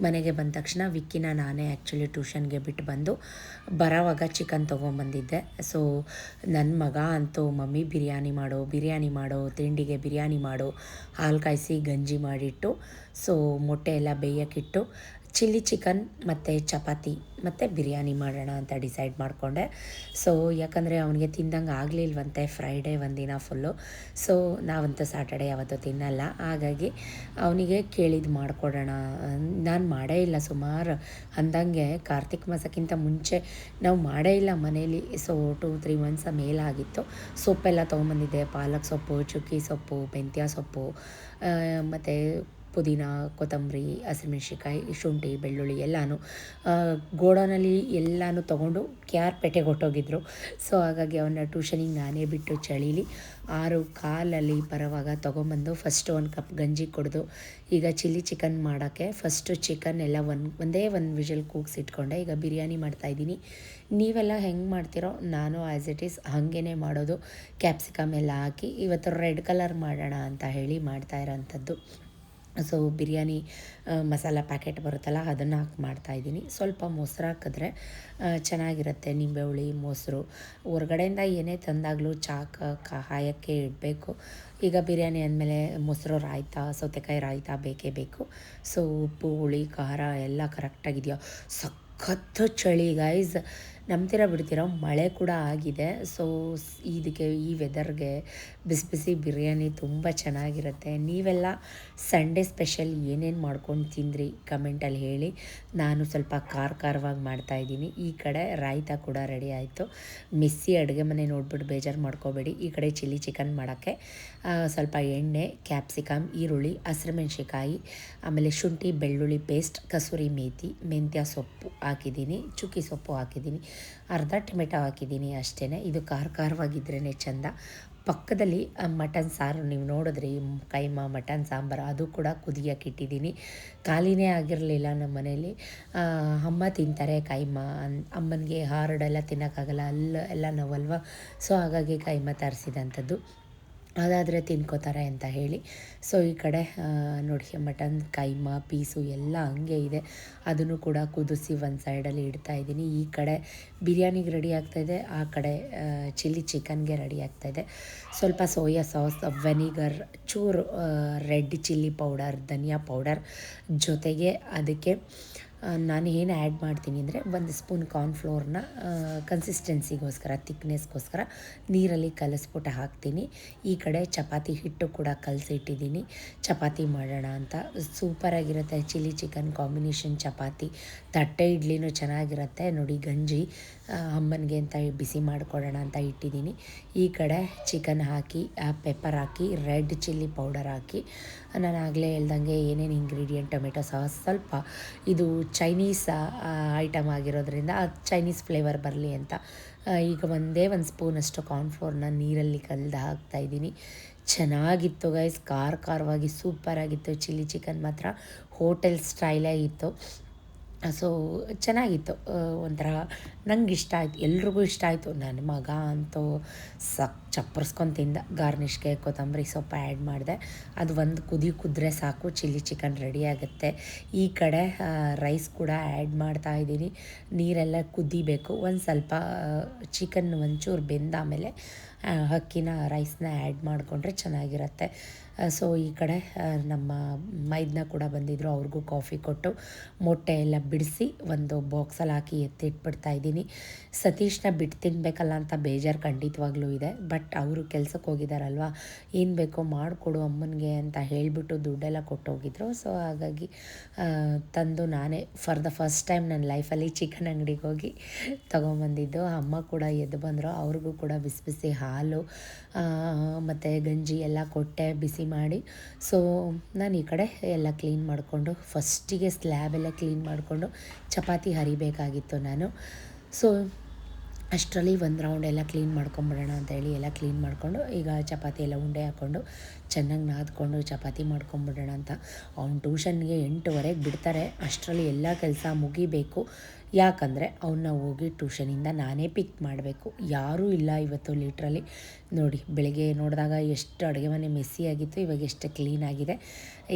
ಮನೆಗೆ ಬಂದ ತಕ್ಷಣ ವಿಕ್ಕಿನ ನಾನೇ ಆ್ಯಕ್ಚುಲಿ ಟ್ಯೂಷನ್ಗೆ ಬಿಟ್ಟು ಬಂದು ಬರೋವಾಗ ಚಿಕನ್ ತೊಗೊಂಬಂದಿದ್ದೆ. ಸೊ ನನ್ನ ಮಗ ಅಂತೂ ಮಮ್ಮಿ ಬಿರಿಯಾನಿ ಮಾಡು ತಿಂಡಿಗೆ ಬಿರಿಯಾನಿ ಮಾಡು, ಹಾಲು ಕಾಯಿಸಿ ಗಂಜಿ ಮಾಡಿಟ್ಟು, ಸೊ ಮೊಟ್ಟೆ ಎಲ್ಲ ಬೇಯಕ್ಕಿಟ್ಟು ಚಿಲ್ಲಿ ಚಿಕನ್ ಮತ್ತು ಚಪಾತಿ ಮತ್ತು ಬಿರಿಯಾನಿ ಮಾಡೋಣ ಅಂತ ಡಿಸೈಡ್ ಮಾಡಿಕೊಂಡೆ. ಸೊ ಯಾಕಂದರೆ ಅವನಿಗೆ ತಿಂದಂಗೆ ಆಗಲಿಲ್ವಂತೆ ಫ್ರೈಡೇ ಒಂದಿನ ಫುಲ್ಲು. ಸೊ ನಾವಂತೂ ಸ್ಯಾಟರ್ಡೇ ಯಾವತ್ತೂ ತಿನ್ನಲ್ಲ, ಹಾಗಾಗಿ ಅವನಿಗೆ ಕೇಳಿದ್ದು ಮಾಡಿಕೊಡೋಣ. ನಾನು ಮಾಡೇ ಇಲ್ಲ ಸುಮಾರು ಅಂದಂಗೆ ಕಾರ್ತಿಕ್ ಮಾಸಕ್ಕಿಂತ ಮುಂಚೆ ನಾವು ಮಾಡೇ ಇಲ್ಲ ಮನೇಲಿ. So 2-3 months ಮೇಲಾಗಿತ್ತು. ಸೊಪ್ಪೆಲ್ಲ ತೊಗೊಂಬಂದಿದ್ದೆ, ಪಾಲಕ್ ಸೊಪ್ಪು, ಚುಕ್ಕಿ ಸೊಪ್ಪು, ಮೆಂತ್ಯ ಸೊಪ್ಪು ಮತ್ತು ಪುದೀನ, ಕೊತ್ತಂಬರಿ, ಹಸಿಮೆಣ್ಸಿಕಾಯಿ, ಶುಂಠಿ, ಬೆಳ್ಳುಳ್ಳಿ ಎಲ್ಲನೂ ಗೋಡೌನಲ್ಲಿ ಎಲ್ಲನೂ ತೊಗೊಂಡು ಪೇಟೆಗೆ ಹೊಟ್ಟೋಗಿದ್ರು. ಸೊ ಹಾಗಾಗಿ ಅವನ್ನ ಟ್ಯೂಷನಿಗೆ ನಾನೇ ಬಿಟ್ಟು ಚಳೀಲಿ 6:15 ಬರೋವಾಗ ತೊಗೊಂಬಂದು ಫಸ್ಟು 1 ಕಪ್ ಗಂಜಿ ಕುಡಿದು ಈಗ ಚಿಲ್ಲಿ ಚಿಕನ್ ಮಾಡೋಕ್ಕೆ ಫಸ್ಟು ಚಿಕನ್ ಎಲ್ಲ ಒಂದೇ ಒಂದು ವಿಷಲ್ ಕೂಗಿಸಿಟ್ಕೊಂಡೆ. ಈಗ ಬಿರಿಯಾನಿ ಮಾಡ್ತಾಯಿದ್ದೀನಿ. ನೀವೆಲ್ಲ ಹೆಂಗೆ ಮಾಡ್ತೀರೋ ನಾನು ಆ್ಯಸ್ ಇಟ್ ಈಸ್ ಹಾಗೇ ಮಾಡೋದು. ಕ್ಯಾಪ್ಸಿಕಮ್ ಎಲ್ಲ ಹಾಕಿ ಇವತ್ತು ರೆಡ್ ಕಲರ್ ಮಾಡೋಣ ಅಂತ ಹೇಳಿ ಮಾಡ್ತಾ ಇರೋಂಥದ್ದು. ಸೊ ಬಿರಿಯಾನಿ ಮಸಾಲ ಪ್ಯಾಕೆಟ್ ಬರುತ್ತಲ್ಲ ಅದನ್ನು ಹಾಕಿ ಮಾಡ್ತಾಯಿದ್ದೀನಿ. ಸ್ವಲ್ಪ ಮೊಸರು ಹಾಕಿದ್ರೆ ಚೆನ್ನಾಗಿರುತ್ತೆ, ನಿಂಬೆ ಹುಳಿ ಮೊಸರು. ಹೊರಗಡೆಯಿಂದ ಏನೇ ತಂದಾಗಲೂ ಹಾಯೋಕ್ಕೆ ಇಡಬೇಕು. ಈಗ ಬಿರಿಯಾನಿ ಅಂದಮೇಲೆ ಮೊಸರು ರಾಯ್ತ, ಸೌತೆಕಾಯಿ ರಾಯ್ತ ಬೇಕೇ ಬೇಕು. ಸೊ ಉಪ್ಪು ಹುಳಿ ಖಾರ ಎಲ್ಲ ಕರೆಕ್ಟಾಗಿದೆಯೋ. ಸಖತ್ತು ಚಳಿ ಗೈಸ್, ನಂಬ್ತೀರಾ ಬಿಡ್ತೀರೋ ಮಳೆ ಕೂಡ ಆಗಿದೆ. ಸೊ ಇದಕ್ಕೆ ಈ ವೆದರ್ಗೆ ಬಿಸಿ ಬಿಸಿ ಬಿರಿಯಾನಿ ತುಂಬ ಚೆನ್ನಾಗಿರುತ್ತೆ. ನೀವೆಲ್ಲ ಸಂಡೇ ಸ್ಪೆಷಲ್ ಏನೇನು ಮಾಡ್ಕೊಂಡು ತಿಂದ್ರಿ ಕಮೆಂಟಲ್ಲಿ ಹೇಳಿ. ನಾನು ಸ್ವಲ್ಪ ಖಾರವಾಗಿ ಮಾಡ್ತಾಯಿದ್ದೀನಿ. ಈ ಕಡೆ ರಾಯ್ತ ಕೂಡ ರೆಡಿ ಆಯಿತು. ಮಿಸ್ಸಿ ಅಡುಗೆ ಮನೆ ನೋಡ್ಬಿಟ್ಟು ಬೇಜಾರು ಮಾಡ್ಕೋಬೇಡಿ. ಈ ಕಡೆ ಚಿಲ್ಲಿ ಚಿಕನ್ ಮಾಡೋಕ್ಕೆ ಸ್ವಲ್ಪ ಎಣ್ಣೆ, ಕ್ಯಾಪ್ಸಿಕಮ್, ಈರುಳ್ಳಿ, ಹಸಿಮೆಣ್ಸಿಕಾಯಿ, ಆಮೇಲೆ ಶುಂಠಿ ಬೆಳ್ಳುಳ್ಳಿ ಪೇಸ್ಟ್, ಕಸೂರಿ ಮೇಥಿ, ಮೆಂತ್ಯ ಸೊಪ್ಪು ಹಾಕಿದ್ದೀನಿ, ಚುಕ್ಕಿ ಸೊಪ್ಪು ಹಾಕಿದ್ದೀನಿ, ಅರ್ಧ ಟೊಮೆಟೊ ಹಾಕಿದ್ದೀನಿ ಅಷ್ಟೇ. ಇದು ಖಾರವಾಗಿದ್ರೇ ಚೆಂದ. ಪಕ್ಕದಲ್ಲಿ ಮಟನ್ ಸಾರು ನೀವು ನೋಡಿದ್ರಿ, ಕೈಮಾ ಮಟನ್ ಸಾಂಬಾರು ಅದು ಕೂಡ ಕುದಿಯೋಕೆ ಇಟ್ಟಿದ್ದೀನಿ. ಖಾಲಿನೇ ಆಗಿರಲಿಲ್ಲ ನಮ್ಮ ಮನೇಲಿ. ಅಮ್ಮ ತಿಂತಾರೆ ಕೈಮಾ, ಅಮ್ಮನಿಗೆ ಹಾರ್ಡೆಲ್ಲ ತಿನ್ನೋಕ್ಕಾಗಲ್ಲ, ಎಲ್ಲ ನೋವಲ್ವ. ಸೊ ಹಾಗಾಗಿ ಕೈಮಾ ತರಿಸಿದಂಥದ್ದು, ಅದಾದರೆ ತಿನ್ಕೋತಾರೆ ಅಂತ ಹೇಳಿ. ಸೊ ಈ ಕಡೆ ನೋಡಿ ಮಟನ್ ಕೈಮಾ ಪೀಸು ಎಲ್ಲ ಹಂಗೆ ಇದೆ, ಅದನ್ನು ಕೂಡ ಕುದಿಸಿ ಒಂದು ಸೈಡಲ್ಲಿ ಇಡ್ತಾಯಿದ್ದೀನಿ. ಈ ಕಡೆ ಬಿರಿಯಾನಿಗೆ ರೆಡಿ ಆಗ್ತಾಯಿದೆ, ಆ ಕಡೆ ಚಿಲ್ಲಿ ಚಿಕನ್ಗೆ ರೆಡಿ ಆಗ್ತಾಯಿದೆ. ಸ್ವಲ್ಪ ಸೋಯಾ ಸಾಸ್, ವೆನಿಗರ್, ಚೂರು ರೆಡ್ ಚಿಲ್ಲಿ ಪೌಡರ್, ಧನಿಯಾ ಪೌಡರ್, ಜೊತೆಗೆ ಅದಕ್ಕೆ ನಾನು ಏನು ಆ್ಯಡ್ ಮಾಡ್ತೀನಿ ಅಂದರೆ 1 ಸ್ಪೂನ್ ಕಾರ್ನ್ಫ್ಲೋರ್ನ ಕನ್ಸಿಸ್ಟೆನ್ಸಿಗೋಸ್ಕರ, ತಿಕ್ನೆಸ್ಗೋಸ್ಕರ ನೀರಲ್ಲಿ ಕಲಿಸ್ಬಿಟ್ಟು ಹಾಕ್ತೀನಿ. ಈ ಕಡೆ ಚಪಾತಿ ಹಿಟ್ಟು ಕೂಡ ಕಲಸಿಟ್ಟಿದ್ದೀನಿ, ಚಪಾತಿ ಮಾಡೋಣ ಅಂತ. ಸೂಪರಾಗಿರುತ್ತೆ ಚಿಲ್ಲಿ ಚಿಕನ್ ಕಾಂಬಿನೇಷನ್ ಚಪಾತಿ. ತಟ್ಟೆ ಇಡ್ಲಿನೂ ಚೆನ್ನಾಗಿರುತ್ತೆ. ನೋಡಿ ಗಂಜಿ ಅಮ್ಮನಿಗೆ ಅಂತ ಬಿಸಿ ಮಾಡಿಕೊಡೋಣ ಅಂತ ಇಟ್ಟಿದ್ದೀನಿ. ಈ ಕಡೆ ಚಿಕನ್ ಹಾಕಿ, ಪೆಪ್ಪರ್ ಹಾಕಿ, ರೆಡ್ ಚಿಲ್ಲಿ ಪೌಡರ್ ಹಾಕಿ, ನಾನು ಆಗಲೇ ಹೇಳ್ದಂಗೆ ಏನೇನು ಇಂಗ್ರೀಡಿಯೆಂಟ್, ಟೊಮೆಟೊ ಸಾಸ್, ಸ್ವಲ್ಪ ಇದು ಚೈನೀಸ್ ಐಟಮ್ ಆಗಿರೋದ್ರಿಂದ ಚೈನೀಸ್ ಫ್ಲೇವರ್ ಬರಲಿ ಅಂತ ಈಗ ಒಂದೇ 1 ಸ್ಪೂನಷ್ಟು ಕಾರ್ನ್ಫ್ಲೋರ್ನ ನೀರಲ್ಲಿ ಕಲ್ದು ಹಾಕ್ತಾಯಿದ್ದೀನಿ. ಚೆನ್ನಾಗಿತ್ತು ಗೈಸ್, ಖಾರವಾಗಿ ಸೂಪರಾಗಿತ್ತು. ಚಿಲ್ಲಿ ಚಿಕನ್ ಮಾತ್ರ ಹೋಟೆಲ್ ಸ್ಟೈಲೇ ಇತ್ತು. ಸೊ ಚೆನ್ನಾಗಿತ್ತು, ಒಂಥರ ನಂಗೆ ಇಷ್ಟ ಆಯಿತು, ಎಲ್ರಿಗೂ ಇಷ್ಟ ಆಯಿತು. ನನ್ನ ಮಗ ಅಂತೂ ಚಪ್ಪರ್ಸ್ಕೊಂಡು ತಿಂದ. ಗಾರ್ನಿಷ್ಗೆ ಕೊತ್ತಂಬರಿ ಸೊಪ್ಪು ಆ್ಯಡ್ ಮಾಡಿದೆ, ಅದು ಒಂದು ಕುದ್ರೆ ಸಾಕು, ಚಿಲ್ಲಿ ಚಿಕನ್ ರೆಡಿ ಆಗುತ್ತೆ. ಈ ಕಡೆ ರೈಸ್ ಕೂಡ ಆ್ಯಡ್ ಮಾಡ್ತಾಯಿದ್ದೀನಿ. ನೀರೆಲ್ಲ ಕುದಿಬೇಕು, ಒಂದು ಸ್ವಲ್ಪ ಚಿಕನ್ ಒಂಚೂರು ಬೆಂದಾಮೇಲೆ ಅಕ್ಕಿನ ರೈಸ್ನ ಆ್ಯಡ್ ಮಾಡಿಕೊಂಡ್ರೆ ಚೆನ್ನಾಗಿರುತ್ತೆ. ಸೊ ಈ ಕಡೆ ನಮ್ಮ ಮೈದನ ಕೂಡ ಬಂದಿದ್ದರು, ಅವ್ರಿಗೂ ಕಾಫಿ ಕೊಟ್ಟು ಮೊಟ್ಟೆ ಎಲ್ಲ ಬಿಡಿಸಿ ಒಂದು ಬಾಕ್ಸಲ್ಲಿ ಹಾಕಿ ಎತ್ತಿಟ್ಬಿಡ್ತಾಯಿದ್ದೀನಿ. ಸತೀಶ್ನ ಬಿಟ್ಟು ತಿನ್ನಬೇಕಲ್ಲ ಅಂತ ಬೇಜಾರು ಖಂಡಿತವಾಗ್ಲೂ ಇದೆ. ಬಟ್ ಅವರು ಕೆಲ್ಸಕ್ಕೆ ಹೋಗಿದ್ದಾರಲ್ವ, ಏನು ಬೇಕೋ ಮಾಡಿಕೊಡು ಅಮ್ಮನಿಗೆ ಅಂತ ಹೇಳಿಬಿಟ್ಟು ದುಡ್ಡೆಲ್ಲ ಕೊಟ್ಟೋಗಿದ್ರು. ಸೊ ಹಾಗಾಗಿ ತಂದು ನಾನೇ ಫಾರ್ ದ ಫಸ್ಟ್ ಟೈಮ್ ನನ್ನ ಲೈಫಲ್ಲಿ ಚಿಕನ್ ಅಂಗಡಿಗೆ ಹೋಗಿ ತೊಗೊಂಬಂದಿದ್ದು. ಅಮ್ಮ ಕೂಡ ಎದ್ದು ಬಂದರು, ಅವ್ರಿಗೂ ಕೂಡ ಬಿಸಿ ಬಿಸಿ ಹಾಲು ಮತ್ತು ಗಂಜಿ ಎಲ್ಲ ಕೊಟ್ಟೆ ಬಿಸಿ ಮಾಡಿ. ಸೊ ನಾನು ಈ ಕಡೆ ಎಲ್ಲ ಕ್ಲೀನ್ ಮಾಡಿಕೊಂಡು, ಫಸ್ಟಿಗೆ ಸ್ಲ್ಯಾಬೆಲ್ಲ ಕ್ಲೀನ್ ಮಾಡಿಕೊಂಡು ಚಪಾತಿ ಹರಿಬೇಕಾಗಿತ್ತು ನಾನು. ಸೊ ಅಷ್ಟರಲ್ಲಿ ಒಂದು ರೌಂಡ್ ಎಲ್ಲ ಕ್ಲೀನ್ ಮಾಡ್ಕೊಂಬಿಡೋಣ ಅಂತೇಳಿ ಎಲ್ಲ ಕ್ಲೀನ್ ಮಾಡಿಕೊಂಡು ಈಗ ಚಪಾತಿ ಎಲ್ಲ ಉಂಡೆ ಹಾಕ್ಕೊಂಡು ಚೆನ್ನಾಗಿ ನಾದ್ಕೊಂಡು ಚಪಾತಿ ಮಾಡ್ಕೊಂಬಿಡೋಣ ಅಂತ. ಅವ್ನು ಟ್ಯೂಷನ್ಗೆ 8:15 ಬಿಡ್ತಾರೆ. ಅಷ್ಟರಲ್ಲಿ ಎಲ್ಲ ಕೆಲಸ ಮುಗಿಬೇಕು. ಯಾಕಂದರೆ ಅವನ್ನ ಹೋಗಿ ಟ್ಯೂಷನಿಂದ ನಾನೇ ಪಿಕ್ ಮಾಡಬೇಕು. ಯಾರೂ ಇಲ್ಲ ಇವತ್ತು ಲಿಟ್ರಲಿ. ನೋಡಿ ಬೆಳಗ್ಗೆ ನೋಡಿದಾಗ ಎಷ್ಟು ಅಡುಗೆ ಮನೆ ಮೆಸ್ಸಿ ಆಗಿತ್ತು, ಇವಾಗ ಎಷ್ಟು ಕ್ಲೀನಾಗಿದೆ.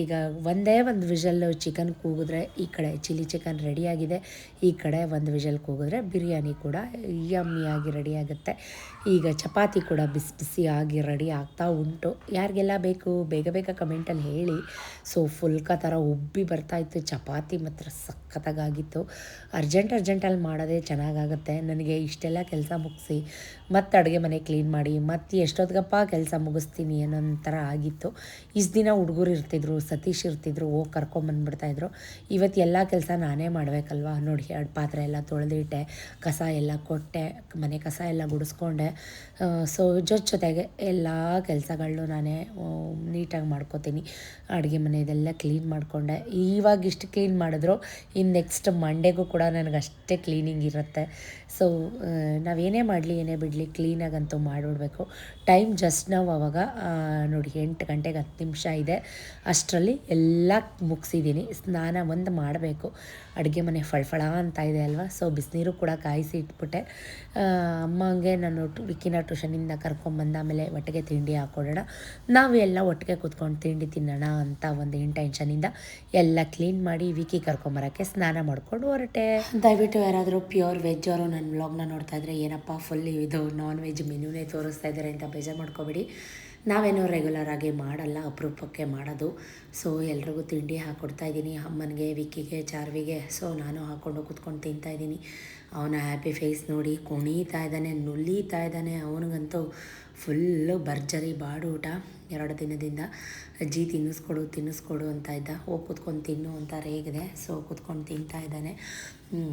ಈಗ ಒಂದೇ ಒಂದು ವಿಷಲ್ ಚಿಕನ್ ಕೂಗಿದ್ರೆ ಈ ಕಡೆ ಚಿಲ್ಲಿ ಚಿಕನ್ ರೆಡಿಯಾಗಿದೆ, ಈ ಕಡೆ ಒಂದು ವಿಷಲ್ ಕೂಗಿದ್ರೆ ಬಿರಿಯಾನಿ ಕೂಡ ಯಮ್ಮಿಯಾಗಿ ರೆಡಿ ಆಗುತ್ತೆ. ಈಗ ಚಪಾತಿ ಕೂಡ ಬಿಸಿ ಬಿಸಿಯಾಗಿ ರೆಡಿ ಆಗ್ತಾ ಉಂಟು. ಯಾರಿಗೆಲ್ಲ ಬೇಕು ಬೇಗ ಬೇಗ ಕಮೆಂಟಲ್ಲಿ ಹೇಳಿ. ಸೊ ಫುಲ್ಕ ಥರ ಉಬ್ಬಿ ಬರ್ತಾಯಿತ್ತು. ಚಪಾತಿ ಮಾತ್ರ ಸಖತ್ತಾಗಿತ್ತು. ಅರ್ಜೆಂಟಲ್ಲಿ ಮಾಡೋದೇ ಚೆನ್ನಾಗಾಗುತ್ತೆ. ನನಗೆ ಇಷ್ಟೆಲ್ಲ ಕೆಲಸ ಮುಗಿಸಿ ಮತ್ತು ಅಡುಗೆ ಮನೆ ಕ್ಲೀನ್ ಮಾಡಿ ಮತ್ತು ಎಷ್ಟೊತ್ತಿಗಪ್ಪ ಕೆಲಸ ಮುಗಿಸ್ತೀನಿ ಅನ್ನೋ ಥರ ಆಗಿತ್ತು. ಇಷ್ಟು ದಿನ ಹುಡುಗರು ಇರ್ತಿದ್ರು, ಸತೀಶ್ ಇರ್ತಿದ್ರು, ಹೋಗಿ ಕರ್ಕೊಂಬಂದ್ಬಿಡ್ತಾಯಿದ್ರು. ಇವತ್ತು ಎಲ್ಲ ಕೆಲಸ ನಾನೇ ಮಾಡಬೇಕಲ್ವ. ನೋಡಿ 2 ಪಾತ್ರೆ ಎಲ್ಲ ತೊಳೆದಿಟ್ಟೆ, ಕಸ ಎಲ್ಲ ಕೊಟ್ಟೆ, ಮನೆ ಕಸ ಎಲ್ಲ ಗುಡಿಸ್ಕೊಂಡೆ. ಸೊ ಜೊತೆಗೆ ಎಲ್ಲ ಕೆಲಸಗಳನ್ನೂ ನಾನೇ ನೀಟಾಗಿ ಮಾಡ್ಕೋತೀನಿ. ಅಡುಗೆ ಮನೆಯದೆಲ್ಲ ಕ್ಲೀನ್ ಮಾಡಿಕೊಂಡೆ. ಇವಾಗ ಇಷ್ಟು ಕ್ಲೀನ್ ಮಾಡಿದ್ರು ಇನ್ನು ನೆಕ್ಸ್ಟ್ ಮಂಡೇಗೂ ಕೂಡ ನನಗಷ್ಟೇ ಕ್ಲೀನಿಂಗ್ ಇರುತ್ತೆ. ಸೊ ನಾವೇನೇ ಮಾಡಲಿ ಏನೇ ಬಿಡಲಿ ಕ್ಲೀನಾಗಂತೂ ಮಾಡಿಬಿಡ್ಬೇಕು. ಟೈಮ್ ಜಸ್ಟ್ ನಾವು ಅವಾಗ ನೋಡಿ 8 ಗಂಟೆಗೆ 10 ನಿಮಿಷ ಇದೆ. ಅಷ್ಟರಲ್ಲಿ ಎಲ್ಲ ಮುಗಿಸಿದ್ದೀನಿ. ಸ್ನಾನ ಒಂದು ಮಾಡಬೇಕು. ಅಡುಗೆ ಮನೆ ಫಳಫಳ ಅಂತ ಇದೆ ಅಲ್ವಾ. ಸೊ ಬಿಸಿನೀರು ಕೂಡ ಕಾಯಿಸಿ ಇಟ್ಬಿಟ್ಟೆ. ಅಮ್ಮಂಗೆ ನಾನು ವಿಕ್ಕಿನ ಟ್ಯೂಷನಿಂದ ಕರ್ಕೊಂಬಂದ ಆಮೇಲೆ ಒಟ್ಟಿಗೆ ತಿಂಡಿ ಹಾಕ್ಕೊಡೋಣ, ನಾವು ಎಲ್ಲ ಒಟ್ಟಿಗೆ ಕೂತ್ಕೊಂಡು ತಿಂಡಿ ತಿನ್ನೋಣ ಅಂತ ಒಂದು ಇಂಟೆನ್ಷನಿಂದ ಎಲ್ಲ ಕ್ಲೀನ್ ಮಾಡಿ ವಿಕ್ಕಿ ಕರ್ಕೊಂಬರೋಕ್ಕೆ ಸ್ನಾನ ಮಾಡ್ಕೊಂಡು ಹೊರಟೆ. ದಯವಿಟ್ಟು ಯಾರಾದರೂ ಪ್ಯೂರ್ ವೆಜ್ ಅವರು ನನ್ನ ವ್ಲಾಗ್ನ ನೋಡ್ತಾ ಇದ್ದರೆ ಏನಪ್ಪ ಫುಲ್ ಇದು ನಾನ್ ವೆಜ್ ಮೆನ್ಯೂನೇ ತೋರಿಸ್ತಾ ಇದ್ದಾರೆ ಅಂತ ಬೇಜಾರು ಮಾಡ್ಕೊಬೇಡಿ. ನಾವೇನೋ ರೆಗ್ಯುಲರಾಗಿ ಮಾಡಲ್ಲ, ಅಪರೂಪಕ್ಕೆ ಮಾಡೋದು. ಸೊ ಎಲ್ರಿಗೂ ತಿಂಡಿ ಹಾಕ್ಕೊಡ್ತಾಯಿದ್ದೀನಿ, ಅಮ್ಮನಿಗೆ, ವಿಕ್ಕಿಗೆ, ಚಾರ್ವಿಗೆ. ಸೊ ನಾನು ಹಾಕ್ಕೊಂಡು ಕೂತ್ಕೊಂಡು ತಿಂತಾಯಿದ್ದೀನಿ. ಅವನ ಹ್ಯಾಪಿ ಫೇಸ್ ನೋಡಿ ಕುಣಿತಾ ಇದ್ದಾನೆ, ನುಲಿತಾ ಇದ್ದಾನೆ. ಅವನಿಗಂತೂ ಫುಲ್ಲು ಭರ್ಜರಿ ಬಾಡೂಟ 2 ದಿನದಿಂದ. ಅಜ್ಜಿ ತಿನ್ನಿಸ್ಕೊಡು ಅಂತ ಇದ್ದ. ಹೋಗಿ ಕೂತ್ಕೊಂಡು ತಿನ್ನು ಅಂತ ರೇಗಿದೆ. ಸೊ ಕೂತ್ಕೊಂಡು ತಿಂತಾ ಇದ್ದಾನೆ.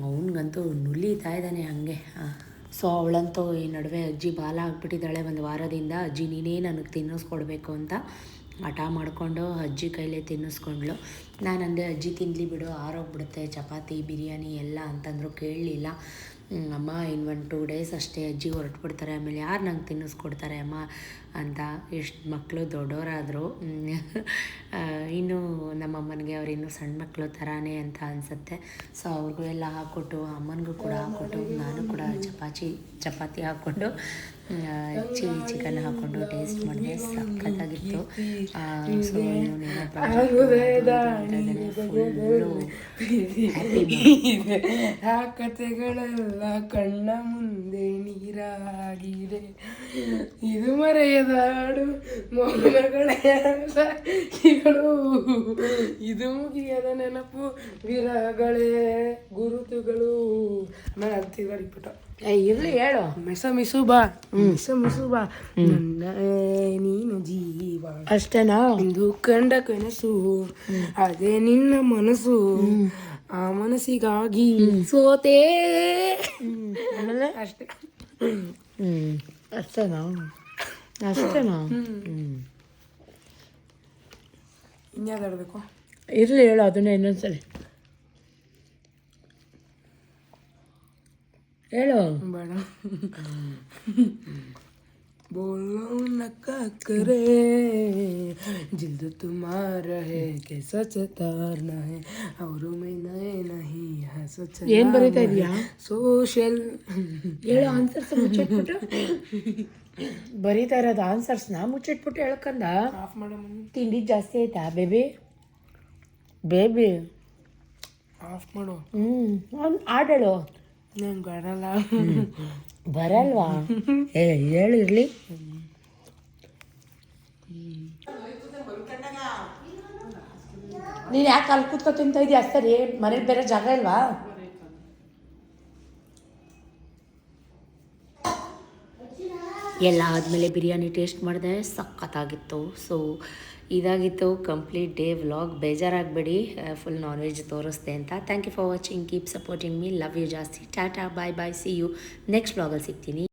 ಅವನಿಗಂತೂ ನುಲಿತಾ ಇದ್ದಾನೆ ಹಂಗೆ. ಸೊ ಅವಳಂತೂ ಈ ನಡುವೆ ಅಜ್ಜಿ ಬಾಲ ಆಗಿಬಿಟ್ಟಿದ್ದಾಳೆ 1 ವಾರದಿಂದ. ಅಜ್ಜಿ ನೀನೇ ನನಗೆ ತಿನ್ನಿಸ್ಕೊಡ್ಬೇಕು ಅಂತ ಹಠ ಮಾಡಿಕೊಂಡು ಅಜ್ಜಿ ಕೈಲೇ ತಿನ್ನಿಸ್ಕೊಂಡ್ಳು. ನಾನು ಅಂದೆ ಅಜ್ಜಿ ತಿನ್ನಲಿ ಬಿಡು, ಆರೋಗ್ಬಿಡುತ್ತೆ ಚಪಾತಿ ಬಿರಿಯಾನಿ ಎಲ್ಲ ಅಂತಂದರು. ಕೇಳಲಿಲ್ಲ. ಅಮ್ಮ ಇನ್ನು 1-2 ಡೇಸ್ ಅಷ್ಟೇ ಅಜ್ಜಿ ಹೊರಟ್ಬಿಡ್ತಾರೆ, ಆಮೇಲೆ ಯಾರು ನಂಗೆ ತಿನ್ನಿಸ್ಕೊಡ್ತಾರೆ ಅಮ್ಮ ಅಂತ. ಎಷ್ಟು ಮಕ್ಕಳು ದೊಡ್ಡವರಾದರು. ಇನ್ನೂ ನಮ್ಮಮ್ಮನಿಗೆ ಅವ್ರು ಇನ್ನೂ ಸಣ್ಣ ಮಕ್ಕಳು ಥರನೇ ಅಂತ ಅನಿಸುತ್ತೆ. ಸೊ ಅವ್ರಿಗೂ ಎಲ್ಲ ಹಾಕ್ಕೊಟ್ಟು, ಅಮ್ಮನಿಗೂ ಕೂಡ ಹಾಕ್ಕೊಟ್ಟು, ನಾನು ಕೂಡ ಚಪಾತಿ ಹಾಕ್ಕೊಂಡು ಚಿಲ್ಲಿ ಚಿಕನ್ ಹಾಕ್ಕೊಂಡು ಟೇಸ್ಟ್ ಮಾಡಿದೆ. ಸಖತ್ತಾಗಿತ್ತು. ಸೊ ಆ ಕಥೆಗಳೆಲ್ಲ ಕಣ್ಣ ಮುಂದೆ ನೀರಾಗಿದೆ, ಇದು ಮರೆಯದ ಹಾಡು ಮೌನಗಳೇ ಸಾಕ್ಷಿಗಳು, ಇದು ಮುಗಿಯದ ನೆನಪು ವಿರಗಳೇ ಗುರುತುಗಳು. ನಾನು ಅಂತಿದ್ದ ಇರ್ಲಿ ಹೇಳು. ಮಿಸು ಬಾ ನನ್ನ ನೀನು ಜೀವ ಅಷ್ಟೇನಾ. ಇಂದು ಕಂಡ ಕನಸು ಅದೇ ನಿನ್ನ ಮನಸ್ಸು, ಆ ಮನಸ್ಸಿಗಾಗಿ ಸೋತೆ. ಅಷ್ಟೇ ಅಷ್ಟೇನಾ. ಇನ್ಯಾವ್ದಾಡ್ಬೇಕು? ಇರಲಿ ಹೇಳು ಅದನ್ನೇ ಇನ್ನೊಂದ್ಸಲಿ ಹೇಳು. ಬೇಡ. बोलो नक्का करे जिल्द तुम्हारा है कैसा चतारना है और मैं नए नहीं है सच. ಏನು ಬರೀತಾ ಇದೆಯಾ? ಸೋಷಲ್ ಹೇಳು. ಆನ್ಸರ್ಸ್ ಮುಚ್ಚಿಟ್ಬಿಟ್ಟು ಬರೀತಾ ಇರೋದು ಆನ್ಸರ್ಸ್ನ ಮುಚ್ಚಿಟ್ಬಿಟ್ಟು ಹೇಳ್ಕಂದ. ಆಫ್ ಮಾಡಮ್ಮ. ತಿಂಡಿ ಜಾಸ್ತಿ ಆಯ್ತಾ ಬೇಬಿ? ಆಫ್ ಮಾಡು. ಆಡಳು. ನಂಗೆ ಬರಲ್ಲ. ಬರಲ್ವಾ? ಹೇಳು ಇರಲಿ. ನೀನು ಯಾಕೆ ಅಲ್ಲಿ ಕೂತ್ಕೊ ತಿಂತ ಇದೀಯ? ಸರಿ, ಮನೇಲಿ ಬೇರೆ ಜಾಗ ಇಲ್ವಾ? ಎಲ್ಲ ಆದಮೇಲೆ ಬಿರಿಯಾನಿ ಟೇಸ್ಟ್ ಮಾಡಿದೆ, ಸಖತ್ತಾಗಿತ್ತು. ಸೊ ಇದಾಗಿತ್ತು ಕಂಪ್ಲೀಟ್ ಡೇ ವ್ಲಾಗ್. ಬೇಜಾರಾಗಬೇಡಿ ಫುಲ್ ನಾನ್ ವೆಜ್ ತೋರಿಸ್ದೆ ಅಂತ. Thank you for watching, keep supporting me, love you ಜಾಸ್ತಿ. Tata, bye bye, see you next ವ್ಲಾಗಲ್ಲಿ ಸಿಗ್ತೀನಿ.